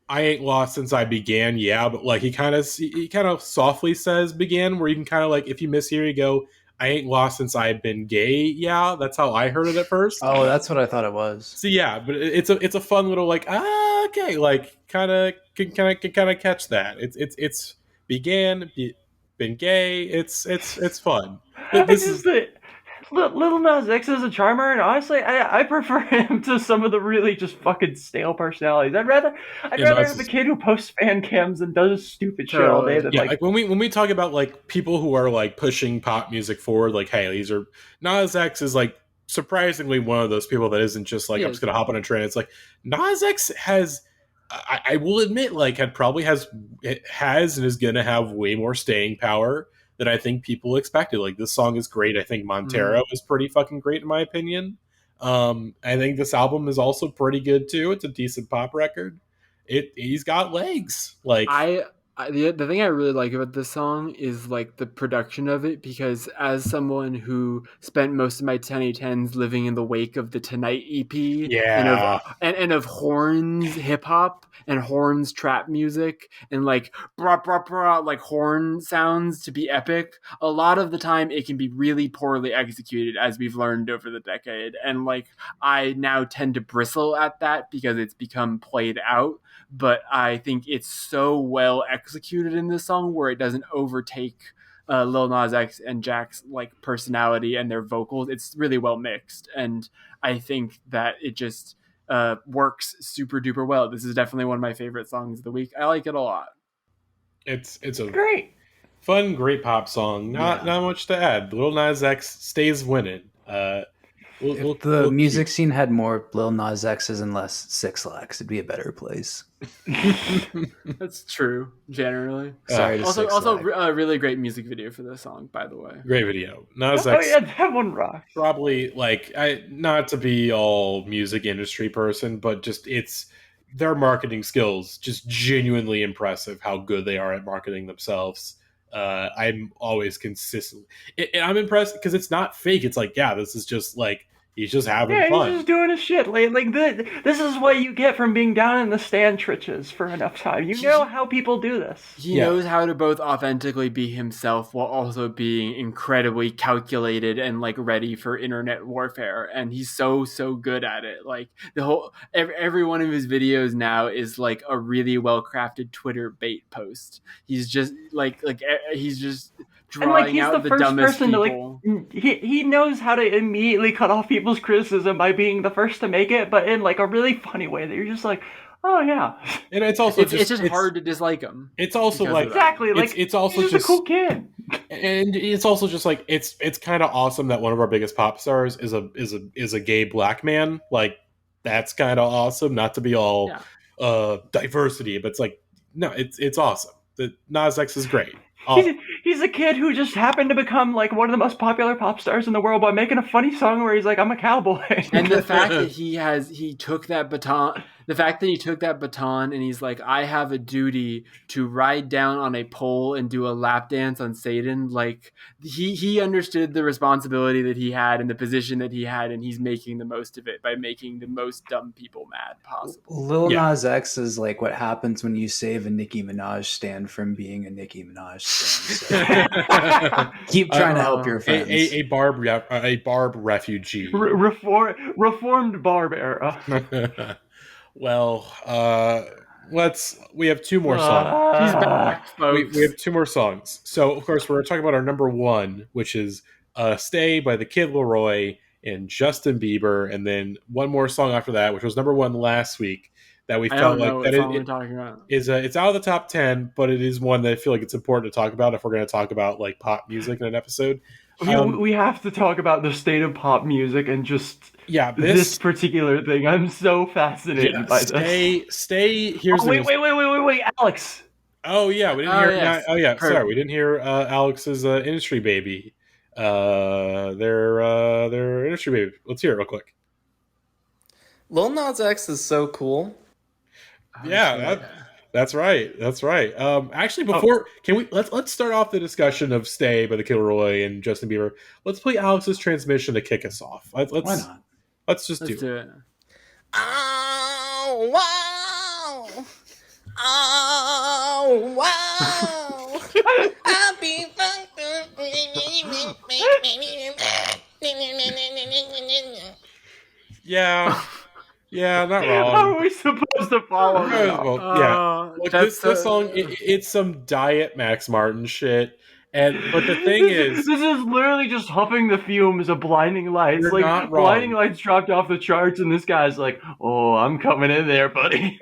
ain't lost since I began, but like he kind of softly says began, where you can kind of like, if you mishear, you go, I ain't lost since I've been gay. Yeah, that's how I heard it at first. Oh, that's what I thought it was. So yeah, but it's a fun little like, okay, like kind of catch that. It's began, been gay. It's fun. This is Lil Nas X is a charmer, and honestly, I prefer him to some of the really just fucking stale personalities. I'd rather have a kid who posts fan cams and does stupid shit all day. Than, like when we talk about like people who are like pushing pop music forward, like, hey, these are Nas X is like surprisingly one of those people that isn't just like, I'm just gonna hop on a trend. It's like Nas X has, I will admit, like has and is gonna have way more staying power that I think people expected. Like, this song is great. I think Montero is pretty fucking great in my opinion. I think this album is also pretty good too. It's a decent pop record. He's got legs. Like the thing I really like about this song is like the production of it, because as someone who spent most of my 2010s living in the wake of the Tonight EP and of horns hip hop and horns trap music and like brah brah brah like horn sounds to be epic, a lot of the time it can be really poorly executed, as we've learned over the decade, and like I now tend to bristle at that because it's become played out. But I think it's so well executed in this song where it doesn't overtake Lil Nas X and Jack's like personality and their vocals. It's really well mixed, and I think that it just works super duper well. This is definitely one of my favorite songs of the week. I like it a lot. It's a great, fun, great pop song. Not much to add. Lil Nas X stays winning. If the music scene had more Lil Nas X's and less Six Lakhs, it'd be a better place. That's true, generally. Sorry to also a really great music video for this song, by the way. Great video. Nas X, that one rocks. Probably, like, not to be all music industry person, but just their marketing skills just genuinely impressive. How good they are at marketing themselves. I'm always consistently. I'm impressed because it's not fake. It's like, this is just like He's just having fun. He's just doing his shit. Like this is what you get from being down in the stand trenches for enough time. You know how people do this. He knows how to both authentically be himself while also being incredibly calculated and like ready for internet warfare. And he's so good at it. Like the whole every one of his videos now is like a really well crafted Twitter bait post. He's just he's just drawing out the dumbest people. He knows how to immediately cut off people's criticism by being the first to make it, but in like a really funny way that you're just like, oh yeah. And it's also it's just hard to dislike him. It's also like exactly like it's also just a cool kid. And it's also just like it's kind of awesome that one of our biggest pop stars is a gay black man. Like that's kind of awesome. Not to be all diversity, but it's like no, it's awesome. The Nas X is great. He's a kid who just happened to become like one of the most popular pop stars in the world by making a funny song where he's like, I'm a cowboy. And the fact that he took that baton and he's like, I have a duty to ride down on a pole and do a lap dance on Satan. Like he understood the responsibility that he had and the position that he had, and he's making the most of it by making the most dumb people mad possible. Lil Nas X is like what happens when you save a Nicki Minaj stand from being a Nicki Minaj stand. So keep trying to help your friends. A Barb refugee. Reformed Barb era. Well, we have two more songs. He's back, folks. We have two more songs. So, of course, we're talking about our number one, which is Stay by the Kid LAROI and Justin Bieber. And then one more song after that, which was number one last week, that we felt like that it's out of the top 10, but it is one that I feel like it's important to talk about if we're going to talk about like pop music in an episode. We have to talk about the state of pop music and just this particular thing. I'm so fascinated by this. Stay. Here's wait, Alex. Oh yeah, we didn't hear. Yes. Sorry, we didn't hear Alex's industry baby. Their industry baby. Let's hear it real quick. Lil Nas X is so cool. That's right. Actually, before can we let's start off the discussion of "Stay" by the Kid LAROI and Justin Bieber. Let's play Alex's transmission to kick us off. Why not? Let's do it. Oh wow! Oh wow! I'll be Yeah, not wrong. How are we supposed to follow that? Well, look, this song, it's some Diet Max Martin shit. But the thing is, this is literally just huffing the fumes of Blinding Lights. You're not wrong. Blinding Lights dropped off the charts, and this guy's like, "Oh, I'm coming in there, buddy."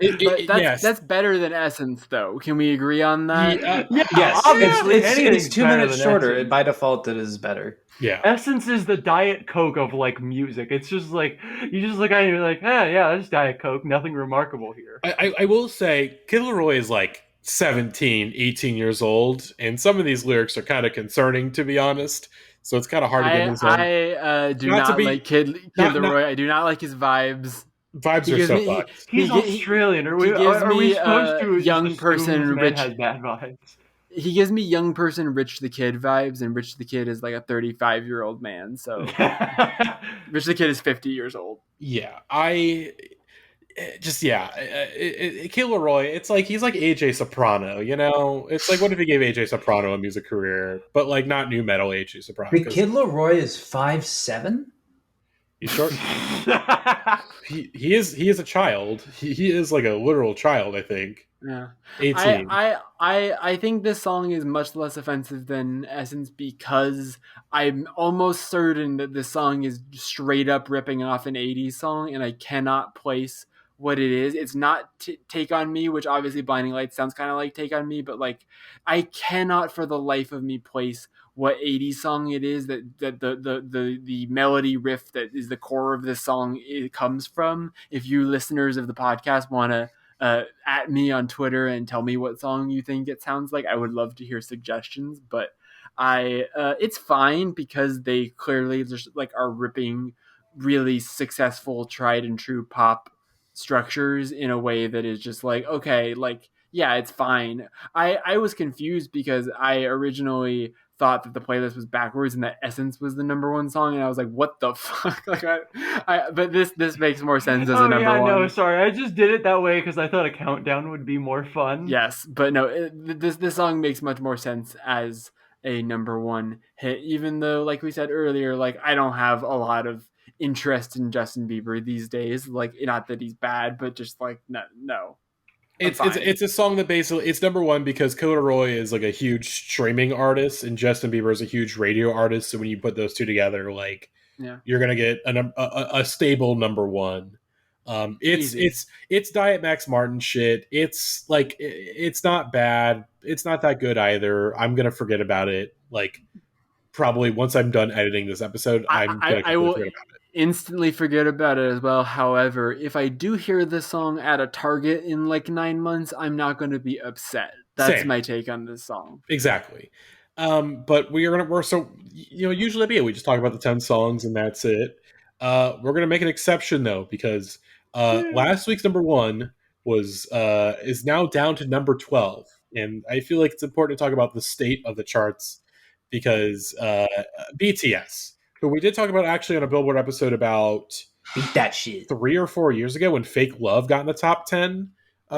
That's better than Essence, though. Can we agree on that? Yes, obviously, it's 2 minutes shorter. Essence. By default, it is better. Yeah, Essence is the Diet Coke of like music. It's just like you just look at it and you're like, that's Diet Coke. Nothing remarkable here. I will say, Kid LAROI is like 17, 18 years old, and some of these lyrics are kind of concerning, to be honest. So it's kind of hard to get into. I do not like Kid LAROI. I do not like his vibes. Vibes are so fucked. He's Australian. Are we supposed to young person rich has bad vibes? He gives me young person Rich the Kid vibes, and Rich the Kid is like a 35-year-old man. So Rich the Kid is 50 years old. Yeah, Kid LAROI, it's like he's like AJ Soprano, you know? It's like, what if he gave AJ Soprano a music career, but like not new metal AJ Soprano? The Kid LAROI is 5'7"? He's short. he is a child. He is like a literal child, I think. Yeah, 18. I think this song is much less offensive than Essence because I'm almost certain that this song is straight up ripping off an 80s song, and I cannot place what it is. It's not Take On Me, which obviously Blinding Lights sounds kind of like Take On Me, but like I cannot for the life of me place what 80s song it is that the melody riff that is the core of this song it comes from. If you listeners of the podcast want to at me on Twitter and tell me what song you think it sounds like, I would love to hear suggestions. But it's fine because they clearly just like are ripping really successful tried and true pop structures in a way that is just like, okay, like, yeah, it's fine. I was confused because I originally thought that the playlist was backwards and that Essence was the number one song, and I was like, what the fuck? Like, but this makes more sense as a number one. No, sorry, I just did it that way because I thought a countdown would be more fun. Yes, but no, this song makes much more sense as a number one hit, even though, like we said earlier, like I don't have a lot of interest in Justin Bieber these days. Like, not that he's bad, but just like no. It's a song that basically it's number one because LAROI is like a huge streaming artist and Justin Bieber is a huge radio artist. So when you put those two together, like you're gonna get a stable number one. It's Diet Max Martin shit. It's like it's not bad. It's not that good either. I'm gonna forget about it. Like probably once I'm done editing this episode, I will forget about it. Instantly forget about it as well. However, if I do hear this song at a Target in like 9 months, I'm not going to be upset. That's my take on this song. Exactly. But we're so usually we just talk about the 10 songs and that's it. We're gonna make an exception though because last week's number one is now down to number 12, and I feel like it's important to talk about the state of the charts because BTS. Who we did talk about actually on a Billboard episode about beat that shit 3 or 4 years ago when Fake Love got in the top 10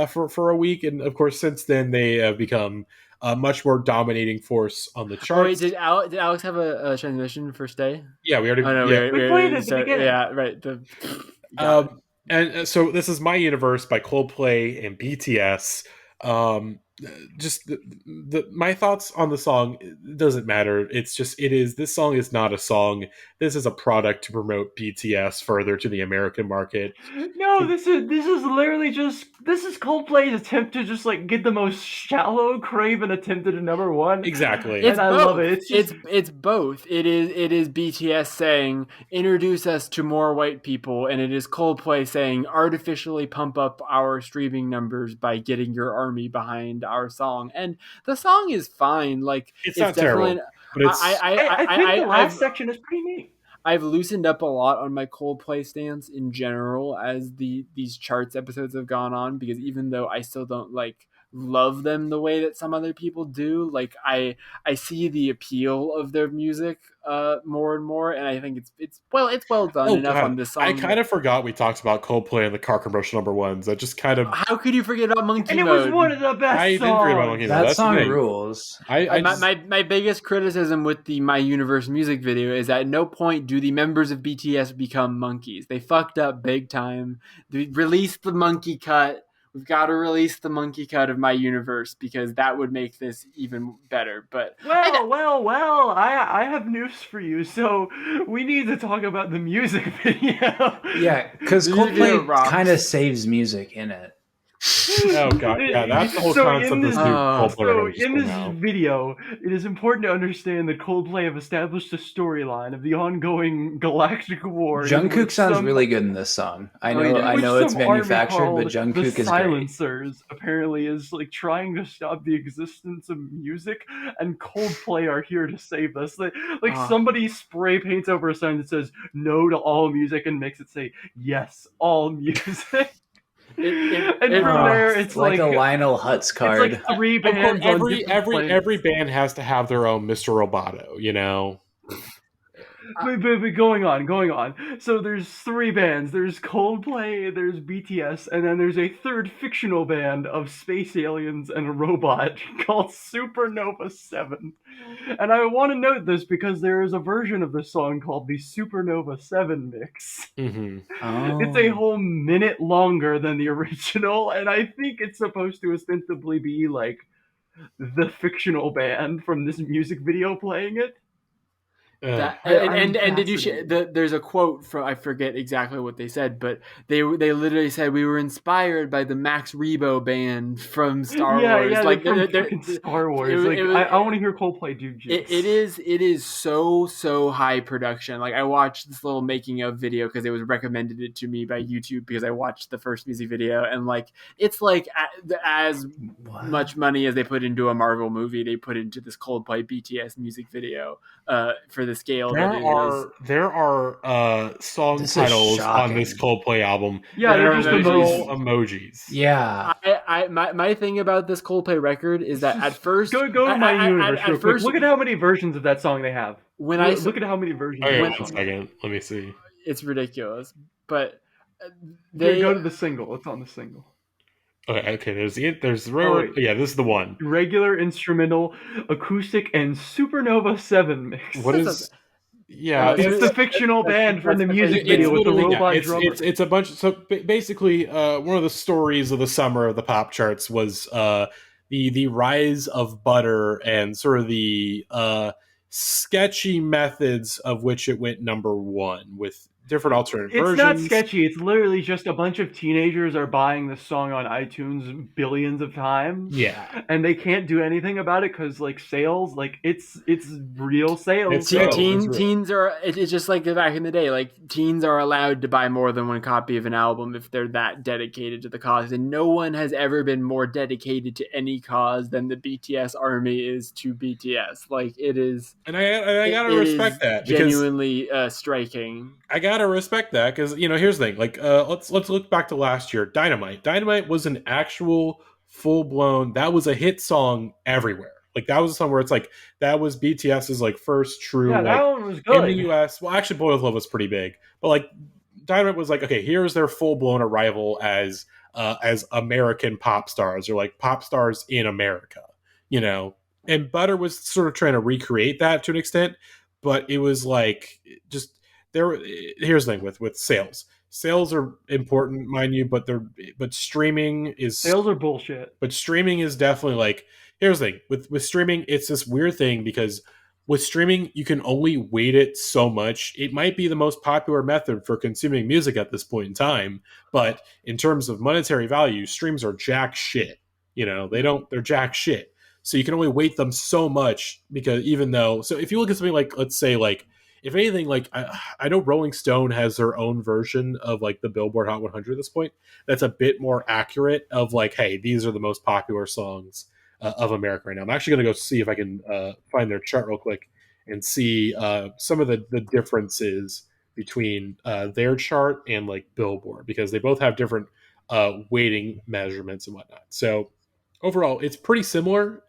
for a week, and of course since then they have become a much more dominating force on the charts. Wait, did Alex have a transmission for Stay? Yeah, we already. We played it at the beginning. Yeah, right. And so this is My Universe by Coldplay and BTS. Just my thoughts on the song doesn't matter. It's just this song is not a song. This is a product to promote BTS further to the American market. No, this is literally just Coldplay's attempt to just like get the most shallow Craven attempt at a number one. Exactly. I love it. It's both. It is BTS saying introduce us to more white people, and it is Coldplay saying artificially pump up our streaming numbers by getting your army behind our song. And the song is fine. Like it's not terrible. But I think the last section is pretty neat. I've loosened up a lot on my Coldplay stance in general as these charts episodes have gone on, because even though I still don't like love them the way that some other people do, like I see the appeal of their music more and more, and I think it's well done enough on this song. I kind of forgot we talked about Coldplay and the car commercial number ones. I just kind of how could you forget about Monkey Mode? And it was one of the best songs. Didn't forget about Monkey Mode. That song rules. My biggest criticism with the My Universe music video is at no point do the members of BTS become monkeys. They fucked up big time. They released the monkey cut. We've got to release the monkey cut of My Universe because that would make this even better. But I have news for you. So we need to talk about the music video. Yeah, because Coldplay kind of saves music in it. Oh god, yeah, that's the whole concept of this new Coldplay. So in this video, it is important to understand that Coldplay have established a storyline of the ongoing galactic war. Jungkook sounds really good in this song. I know it's manufactured, but Jungkook is Silencers great. Apparently is like trying to stop the existence of music, and Coldplay are here to save us. Somebody spray paints over a sign that says "No to all music" and makes it say "Yes, all music." And from there, it's like a Lionel Hutz card. It's like 3 bands. Every band has to have their own Mr. Roboto, you know. But going on. So there's 3 bands. There's Coldplay, there's BTS, and then there's a third fictional band of space aliens and a robot called Supernova 7. And I want to note this because there is a version of the song called the Supernova 7 mix. Mm-hmm. Oh. It's a whole minute longer than the original, and I think it's supposed to ostensibly be like the fictional band from this music video playing it. Did you there's a quote from, I forget exactly what they said, but they literally said we were inspired by the Max Rebo band from Star Wars. Yeah, like from Star Wars. I want to hear Coldplay do jokes. It is so high production. Like I watched this little making of video because it was recommended it to me by YouTube because I watched the first music video, and like it's like as much money as they put into a Marvel movie they put into this Coldplay BTS music video for the scale There that it is. there are song This is titles on shocking. this Coldplay album. Yeah, that they're are just literal emojis. emojis. Yeah. My thing about this Coldplay record is that at first Go to my universe real quick. first, Look at how many versions of that song they have. Look at how many versions. Okay, of one that song. second. Let me see. it's ridiculous. But they Go to the single. It's on the single. Okay. There's wait. yeah. This is the one. Regular, instrumental, acoustic, and Supernova 7 mix. What is? Yeah, it's the fictional band from the music video with the robot drummer. It's a bunch. So basically, one of the stories of the summer of the pop charts was the rise of butter and sort of the sketchy methods of which it went number one with different alternate versions. It's not sketchy. It's literally just a bunch of teenagers are buying this song on iTunes billions of times. Yeah, and they can't do anything about it because like sales, like it's real sales. Teens are. It's just like back in the day. Like teens are allowed to buy more than one copy of an album if they're that dedicated to the cause, and no one has ever been more dedicated to any cause than the BTS army is to BTS. Like it is, and I gotta respect that. Genuinely striking. I gotta respect that because here's the thing. Like, let's look back to last year. Dynamite. Dynamite was an actual full blown. That was a hit song everywhere. Like that was a song where it's like that was BTS's like first true. Yeah, that one was good in the US. Well, actually, Boy With Love was pretty big, but like Dynamite was like, okay, here's their full blown arrival as American pop stars or like pop stars in America. And Butter was sort of trying to recreate that to an extent, but it was like just. Here's the thing with sales. Sales are important, mind you, but streaming is sales are bullshit. But streaming is definitely like here's the thing with streaming. It's this weird thing because with streaming you can only weight it so much. It might be the most popular method for consuming music at this point in time, but in terms of monetary value, streams are jack shit. They're jack shit. So you can only weight them so much because so if you look at something like let's say like. If anything, like I know Rolling Stone has their own version of like the Billboard Hot 100 at this point. That's a bit more accurate of like, hey, these are the most popular songs of America right now. I'm actually going to go see if I can find their chart real quick and see some of the differences between their chart and like Billboard because they both have different weighting measurements and whatnot. So overall, it's pretty similar.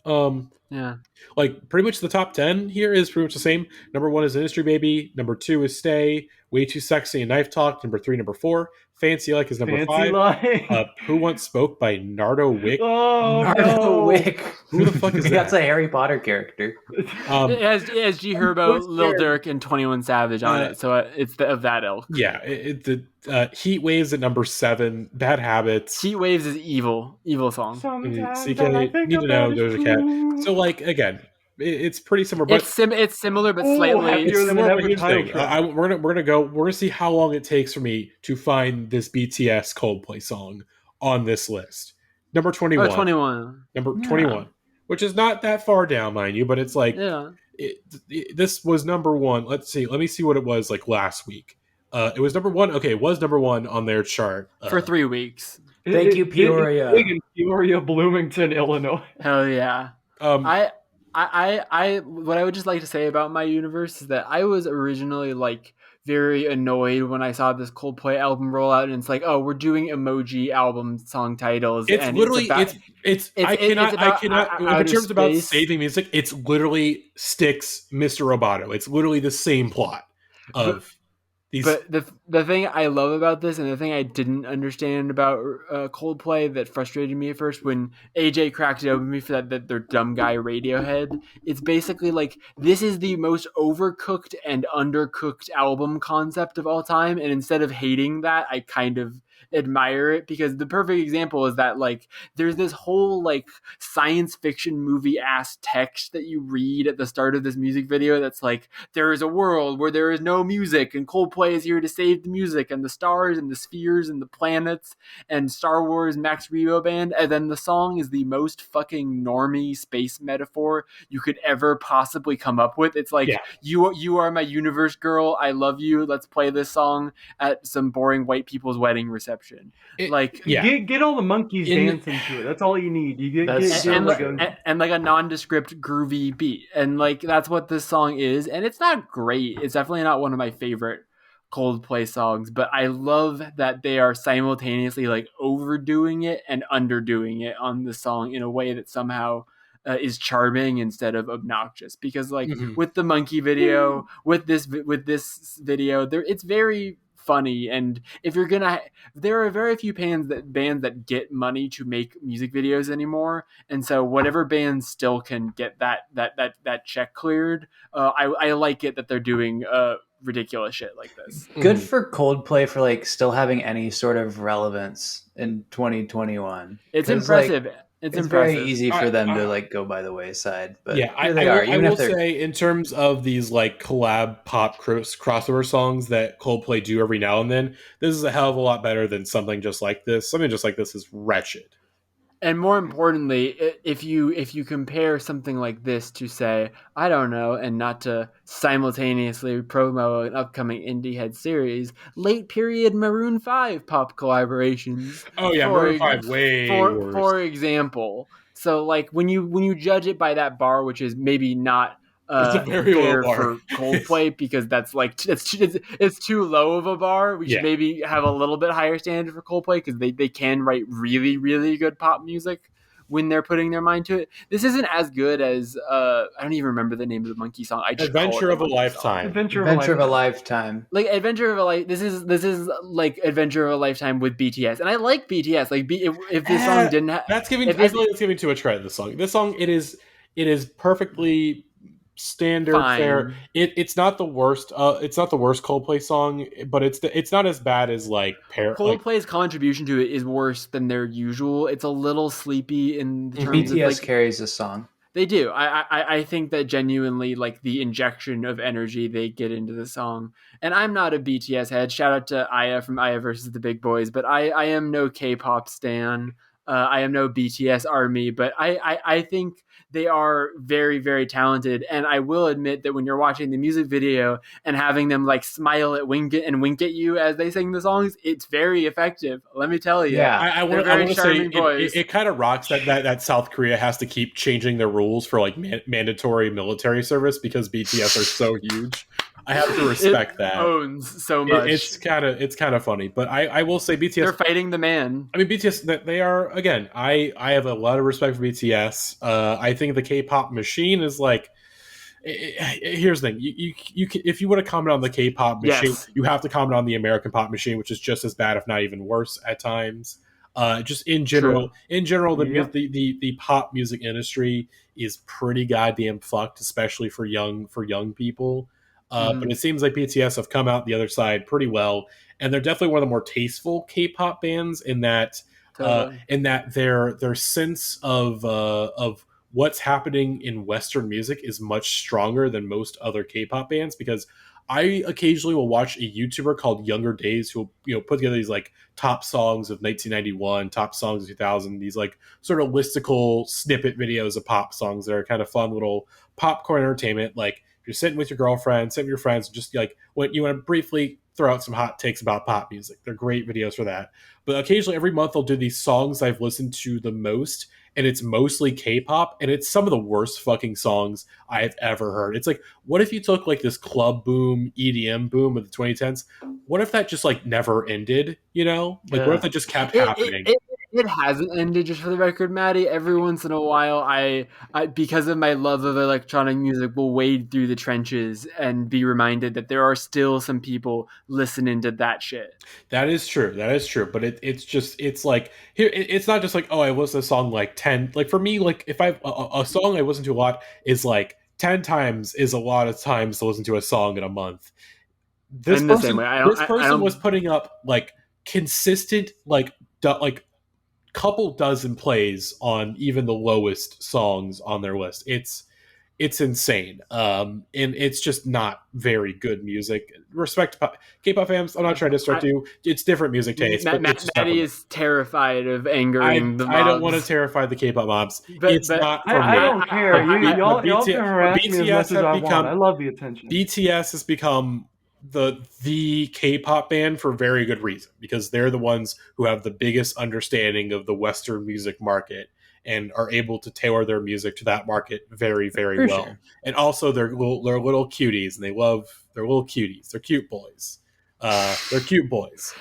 Yeah. Like pretty much the top 10 here is pretty much the same. Number 1 is Industry Baby. Number 2 is Stay. Way Too Sexy and Knife Talk. Number 3, number 4. Fancy Like is number 5. Who Once Spoke by Nardo Wick. Oh, Nardo Wick. Who the fuck is that? That's a Harry Potter character. It has G Herbo, Lil Durk, and 21 Savage on it, so it's of that ilk. Yeah, Heat Waves at number 7. Bad Habits. Heat Waves is evil song. Sometimes CK, Need to Know, Doja Cat. So like again, it's pretty similar, but it's similar but slightly. We're gonna see how long it takes for me to find this BTS Coldplay song on this list. Number 21. Number 21, which is not that far down, mind you, but it's like this was number 1. Let me see what it was like last week. It was number 1. Okay, it was number 1 on their chart for 3 weeks. Thank you, Peoria. In Peoria, Bloomington, Illinois. Hell yeah. What I would just like to say about my universe is that I was originally like very annoyed when I saw this Coldplay album roll out, and it's like, oh, we're doing emoji album song titles. It's and literally I cannot in terms about space. saving music. It's literally Styx, Mr. Roboto. It's literally the same plot of. But the thing I love about this and the thing I didn't understand about Coldplay that frustrated me at first when AJ cracked it open to me for that their dumb guy Radiohead, it's basically like this is the most overcooked and undercooked album concept of all time, and instead of hating that, I kind of admire it because the perfect example is that like there's this whole like science fiction movie ass text that you read at the start of this music video that's like there is a world where there is no music and Coldplay is here to save the music and the stars and the spheres and the planets and Star Wars Max Rebo Band, and then the song is the most fucking normie space metaphor you could ever possibly come up with. It's like you are my universe girl, I love you, let's play this song at some boring white people's wedding reception. reception. Get all the monkeys dancing to it. That's all you need. You get and like a nondescript groovy beat, and like that's what this song is. And it's not great. It's definitely not one of my favorite Coldplay songs, but I love that they are simultaneously like overdoing it and underdoing it on the song in a way that somehow is charming instead of obnoxious. Because like with the monkey video, with this video, it's very funny. And if you're gonna, there are very few bands that get money to make music videos anymore, and so whatever bands still can get that check cleared, I like it that they're doing ridiculous shit like this. Good for Coldplay for like still having any sort of relevance in 2021. It's impressive. Like, it's very easy for them to like go by the wayside. But yeah, I will say in terms of these like collab pop crossover songs that Coldplay do every now and then, this is a hell of a lot better than something just like this. Something just like this is wretched. And more importantly, if you compare something like this to, say, I don't know, and not to simultaneously promo an upcoming Indieheads series, late period Maroon 5 pop collaborations. Oh yeah, Maroon 5 way worse. For example. So like when you judge it by that bar, which is maybe not it's a very fair low bar for Coldplay because that's like it's too low of a bar. We should maybe have a little bit higher standard for Coldplay because they can write really, really good pop music when they're putting their mind to it. This isn't as good as I don't even remember the name of the monkey song. I just Adventure of a Lifetime. Adventure of a Lifetime. Like Adventure of a Life. This is like Adventure of a Lifetime with BTS, and I like BTS. Like if this song didn't have, I feel like that's giving too much credit to this song. This song it is perfectly standard fair. It's not the worst it's not the worst Coldplay song, but it's not as bad as like Coldplay's contribution to it is worse than their usual. It's a little sleepy in the terms BTS of, like, carries the song. They do. I think that genuinely, like, the injection of energy they get into the song. And I'm not a BTS head. Shout out to Aya from Aya versus the Big Boys, but I am no K-pop stan. I am no BTS army, but I think they are very, very talented. And I will admit that when you're watching the music video and having them like smile at wink at you as they sing the songs, it's very effective. Let me tell you. Yeah, I want to say it kind of rocks that South Korea has to keep changing their rules for like mandatory military service because BTS are so huge. I have to respect that. Owns so much. It's kind of funny, but I will say BTS. They're fighting the man. I mean, BTS. They are again. I have a lot of respect for BTS. I think the K-pop machine is like. Here's the thing: you if you want to comment on the K-pop machine, you have to comment on the American pop machine, which is just as bad, if not even worse, at times. Just in general, the pop music industry is pretty goddamn fucked, especially for young people. But it seems like BTS have come out the other side pretty well, and they're definitely one of the more tasteful K-pop bands in that their sense of what's happening in Western music is much stronger than most other K-pop bands. Because I occasionally will watch a YouTuber called Younger Days who put together these like top songs of 1991, top songs of 2000, these like sort of listicle snippet videos of pop songs that are kind of fun little popcorn entertainment, like. If you're sitting with your girlfriend, sitting with your friends, just like when you want to briefly throw out some hot takes about pop music. They're great videos for that. But occasionally every month they'll do these songs I've listened to the most, and it's mostly K-pop, and it's some of the worst fucking songs I've ever heard. It's like, what if you took like this club boom, EDM boom of the 2010s? What if that just like never ended, Like what if that just kept happening? It hasn't ended, just for the record, Matty. Every once in a while, I because of my love of electronic music, will wade through the trenches and be reminded that there are still some people listening to that shit. That is true. But it's like here. It's not just like, oh, I listen to a song like 10. Like for me, like if I a song I listen to a lot is like 10 times is a lot of times to listen to a song in a month. This person was putting up like consistent like couple dozen plays on even the lowest songs on their list. It's insane. And it's just not very good music. Respect to K-pop fans. I'm not trying to distract you. It's different music taste. Matty is terrified of angering the mobs. I don't want to terrify the K-pop mobs. It's not for me. I don't care. Y'all can harass me as much as I want. I love the attention. BTS has become the K-pop band for very good reason, because they're the ones who have the biggest understanding of the Western music market and are able to tailor their music to that market very, very For well. sure. And also they're little cuties, and they're little cuties. They're cute boys. They're cute boys.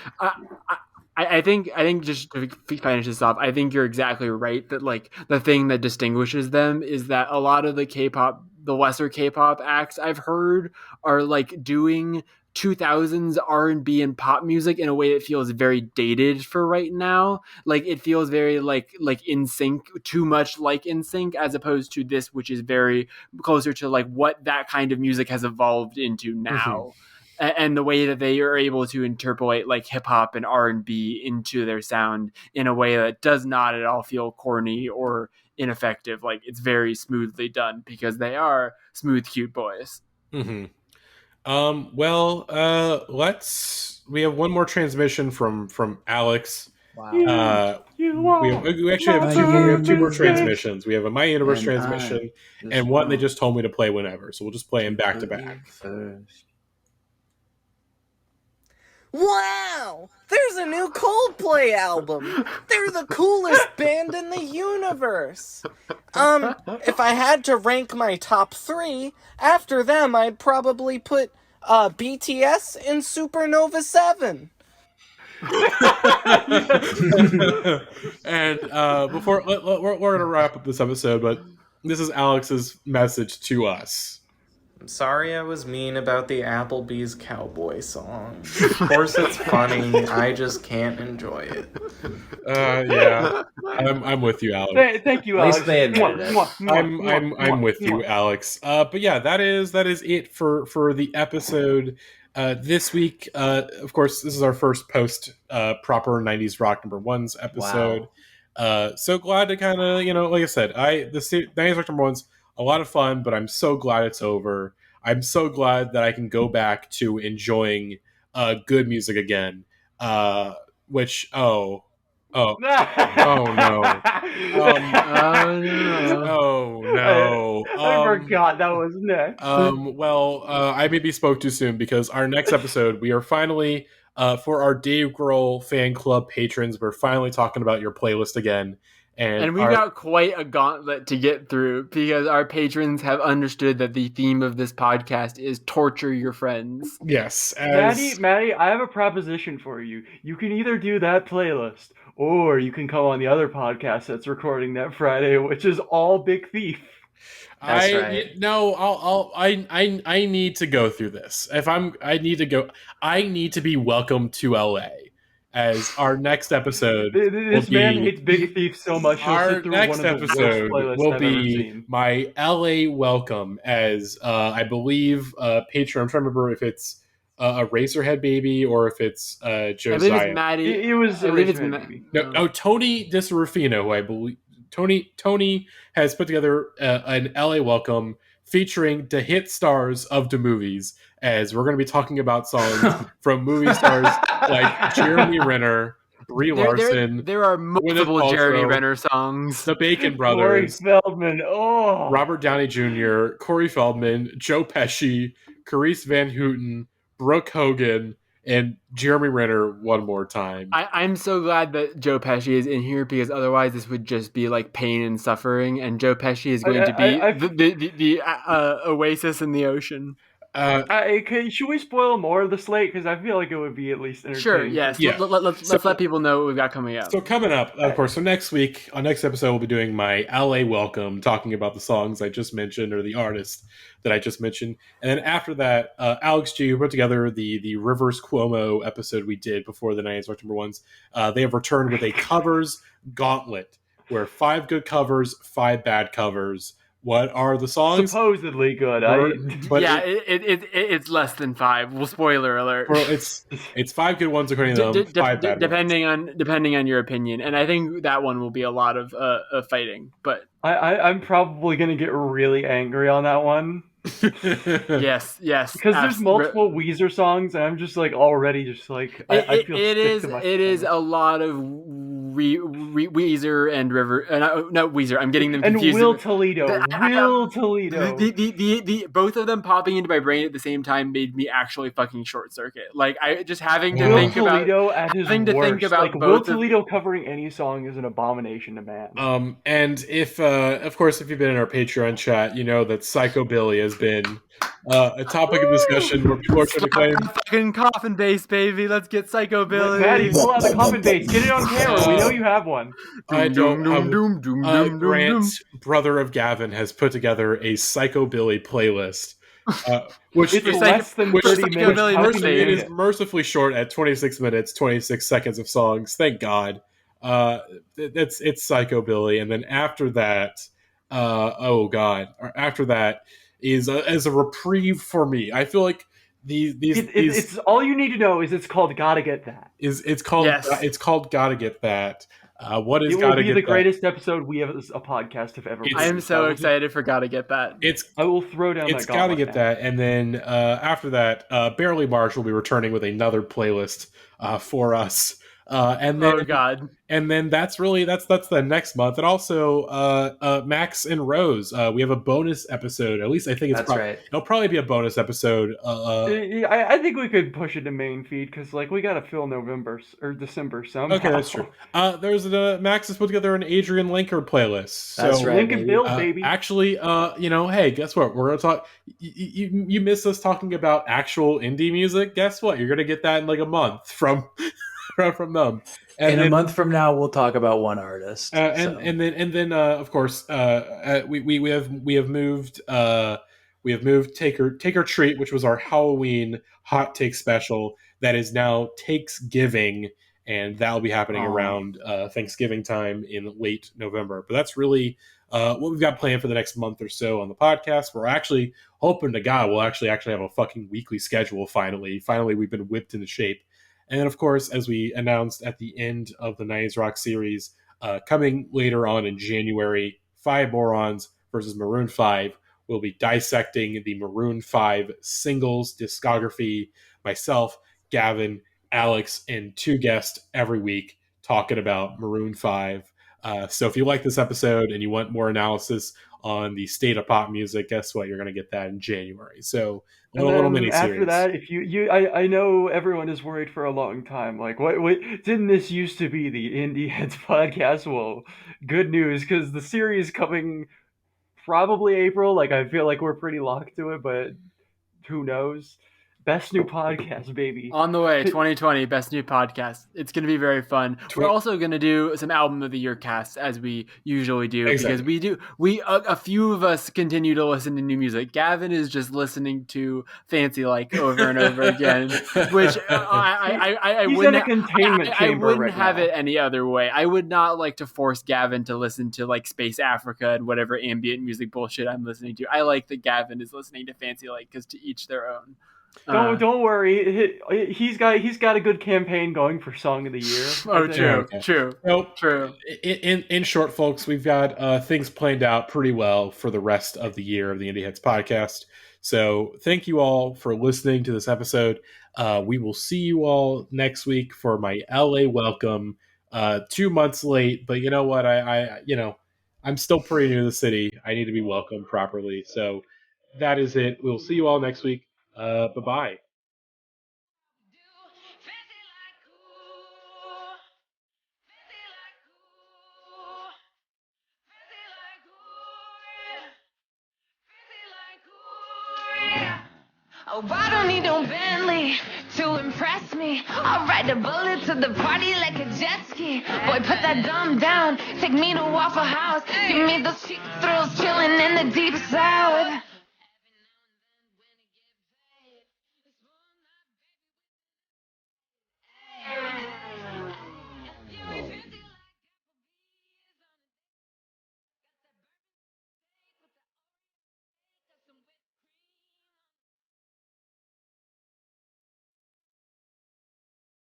I think just to finish this off, I think you're exactly right that like the thing that distinguishes them is that a lot of the lesser K-pop acts I've heard are like doing 2000s R&B and pop music in a way that feels very dated for right now. Like it feels very like NSYNC, too much like NSYNC, as opposed to this, which is very closer to like what that kind of music has evolved into now. And the way that they are able to interpolate like hip hop and R&B into their sound in a way that does not at all feel corny or ineffective. Like it's very smoothly done because they are smooth, cute boys. Mm-hmm. We have one more transmission from Alex. Wow. We actually have two more transmissions. We have a My Universe transmission and one they just told me to play whenever. So we'll just play them back to back. Wow! There's a new Coldplay album! They're the coolest band in the universe! If I had to rank my top 3, after them I'd probably put BTS and Supernova 7. And before we're gonna wrap up this episode, but this is Alex's message to us. I'm sorry I was mean about the Applebee's Cowboy song. Of course it's funny, I just can't enjoy it. Yeah, I'm with you, Alex. Thank you, Alex. I'm with you, Alex. But yeah, that is it for the episode this week. Of course, this is our first post proper 90s rock number ones episode. Wow. So glad to kind of, like I said, the 90s rock number ones, a lot of fun, but I'm so glad it's over. I'm so glad that I can go back to enjoying good music again. Which no. Oh no. I forgot that was next. I maybe spoke too soon, because our next episode, we are finally for our Dave Grohl fan club patrons, we're finally talking about your playlist again. And we've got quite a gauntlet to get through, because our patrons have understood that the theme of this podcast is torture your friends. Yes. Matty, I have a proposition for you. You can either do that playlist, or you can come on the other podcast that's recording that Friday, which is all Big Thief. That's right. No, I need to go through this. I need to be welcome to LA. As our next episode, this man hates Big Thief so much. Our next episode will be my LA welcome, as I believe patron. I'm trying to remember if it's a Razorhead Baby or if it's Josiah. I believe it's Matty. It was. I believe it's Matty. No, Tony DiSerafino, who I believe Tony has put together an LA welcome featuring the hit stars of the movies, as we're going to be talking about songs from movie stars like Jeremy Renner, Brie Larson. There are multiple Jeremy Renner songs. The Bacon Brothers. Corey Feldman. Oh. Robert Downey Jr., Corey Feldman, Joe Pesci, Carice Van Houten, Brooke Hogan, and Jeremy Renner one more time. I'm so glad that Joe Pesci is in here, because otherwise this would just be like pain and suffering, and Joe Pesci is going to be the oasis in the ocean. Should we spoil more of the slate? Because I feel like it would be at least entertaining. Sure, yes. Yeah. Let's let people know what we've got coming up. So coming up, of course, so next week, on next episode, we'll be doing my LA welcome, talking about the songs I just mentioned, or the artists that I just mentioned. And then after that, Alex G put together the Rivers Cuomo episode we did before the 90s Rock Number Ones. They have returned with a covers gauntlet, where 5 good covers, 5 bad covers. What are the songs? Supposedly good. It's less than 5. Well, spoiler alert. Well, it's 5 good ones according to them. 5 bad ones. Depending on your opinion, and I think that one will be a lot of fighting. But I'm probably going to get really angry on that one. yes, because there's multiple Weezer songs, and I'm just like already just like I feel sick to my it is a lot of Weezer and River. No, Weezer. I'm getting them confused. And Will Toledo. The both of them popping into my brain at the same time made me actually fucking short circuit. Like I just having to think about Toledo at his having to worst. think about like Will Toledo covering any song is an abomination to man. And if of course if you've been in our Patreon chat, you know that Psychobilly has been a topic of discussion where people are trying to claim fucking coffin bass, baby. Let's get Psychobilly. Matty, pull out the coffin bass. Get it on camera. We know you have one. I don't. Grant, brother of Gavin, has put together a Psychobilly playlist, which it's less than 30 minutes. It is mercifully short at 26 minutes, 26 seconds of songs. Thank God. It's Psychobilly, and then after that, after that is as a reprieve for me. I feel like it's all you need to know is it's called Gotta Get That. It's called Gotta Get That. What is Gotta Get That? It will be the greatest episode we have as a podcast have ever. I am so excited for Gotta Get That. I will throw down. It's Gotta Get That, and then after that, Barely March will be returning with another playlist for us. And then, oh God! And then that's the next month. And also, Max and Rose, we have a bonus episode. At least I think right. It'll probably be a bonus episode. I think we could push it to main feed because like we got to fill November or December somehow. Okay, that's true. There's Max has put together an Adrian Linker playlist. That's right. Link and Bill, baby. Actually, hey, guess what? We're gonna talk. You missed us talking about actual indie music. Guess what? You're gonna get that in like a month from them. And a month from now, we'll talk about one artist. And then of course, we have moved Take or Treat, which was our Halloween hot take special. That is now Takesgiving, and that will be happening around Thanksgiving time in late November. But that's really what we've got planned for the next month or so on the podcast. We're actually hoping to God we'll actually have a fucking weekly schedule. Finally, we've been whipped into shape. And then, of course, as we announced at the end of the 90s Rock series, coming later on in January, 5 Morons versus Maroon 5. We'll be dissecting the Maroon 5 singles discography. Myself, Gavin, Alex, and 2 guests every week talking about Maroon 5. So if you like this episode and you want more analysis on the state of pop music, guess what? You're going to get that in January. So a little mini series. After that, if I know everyone is worried for a long time. Like, what didn't this used to be the Indieheads podcast? Well, good news, because the series coming probably April. Like, I feel like we're pretty locked to it, but who knows? Best new podcast, baby. On the way, 2020, best new podcast. It's going to be very fun. We're also going to do some album of the year casts as we usually do. Exactly. Because a few of us continue to listen to new music. Gavin is just listening to Fancy Like over and over again, which I wouldn't have it any other way. I would not like to force Gavin to listen to like Space Africa and whatever ambient music bullshit I'm listening to. I like that Gavin is listening to Fancy Like because to each their own. Don't worry. He's got a good campaign going for Song of the Year. True. Nope. True. In short, folks, we've got things planned out pretty well for the rest of the year of the Indieheads podcast. So thank you all for listening to this episode. We will see you all next week for my LA welcome. 2 months late, but you know what? I'm still pretty new to the city. I need to be welcomed properly. So that is it. We'll see you all next week. Bye-bye. Oh, I don't need no Bentley to impress me. I'll ride the bullet to the party like a jet ski. Boy, put that dumb down. Take me to Waffle House. Give me those cheap thrills chilling in the deep south.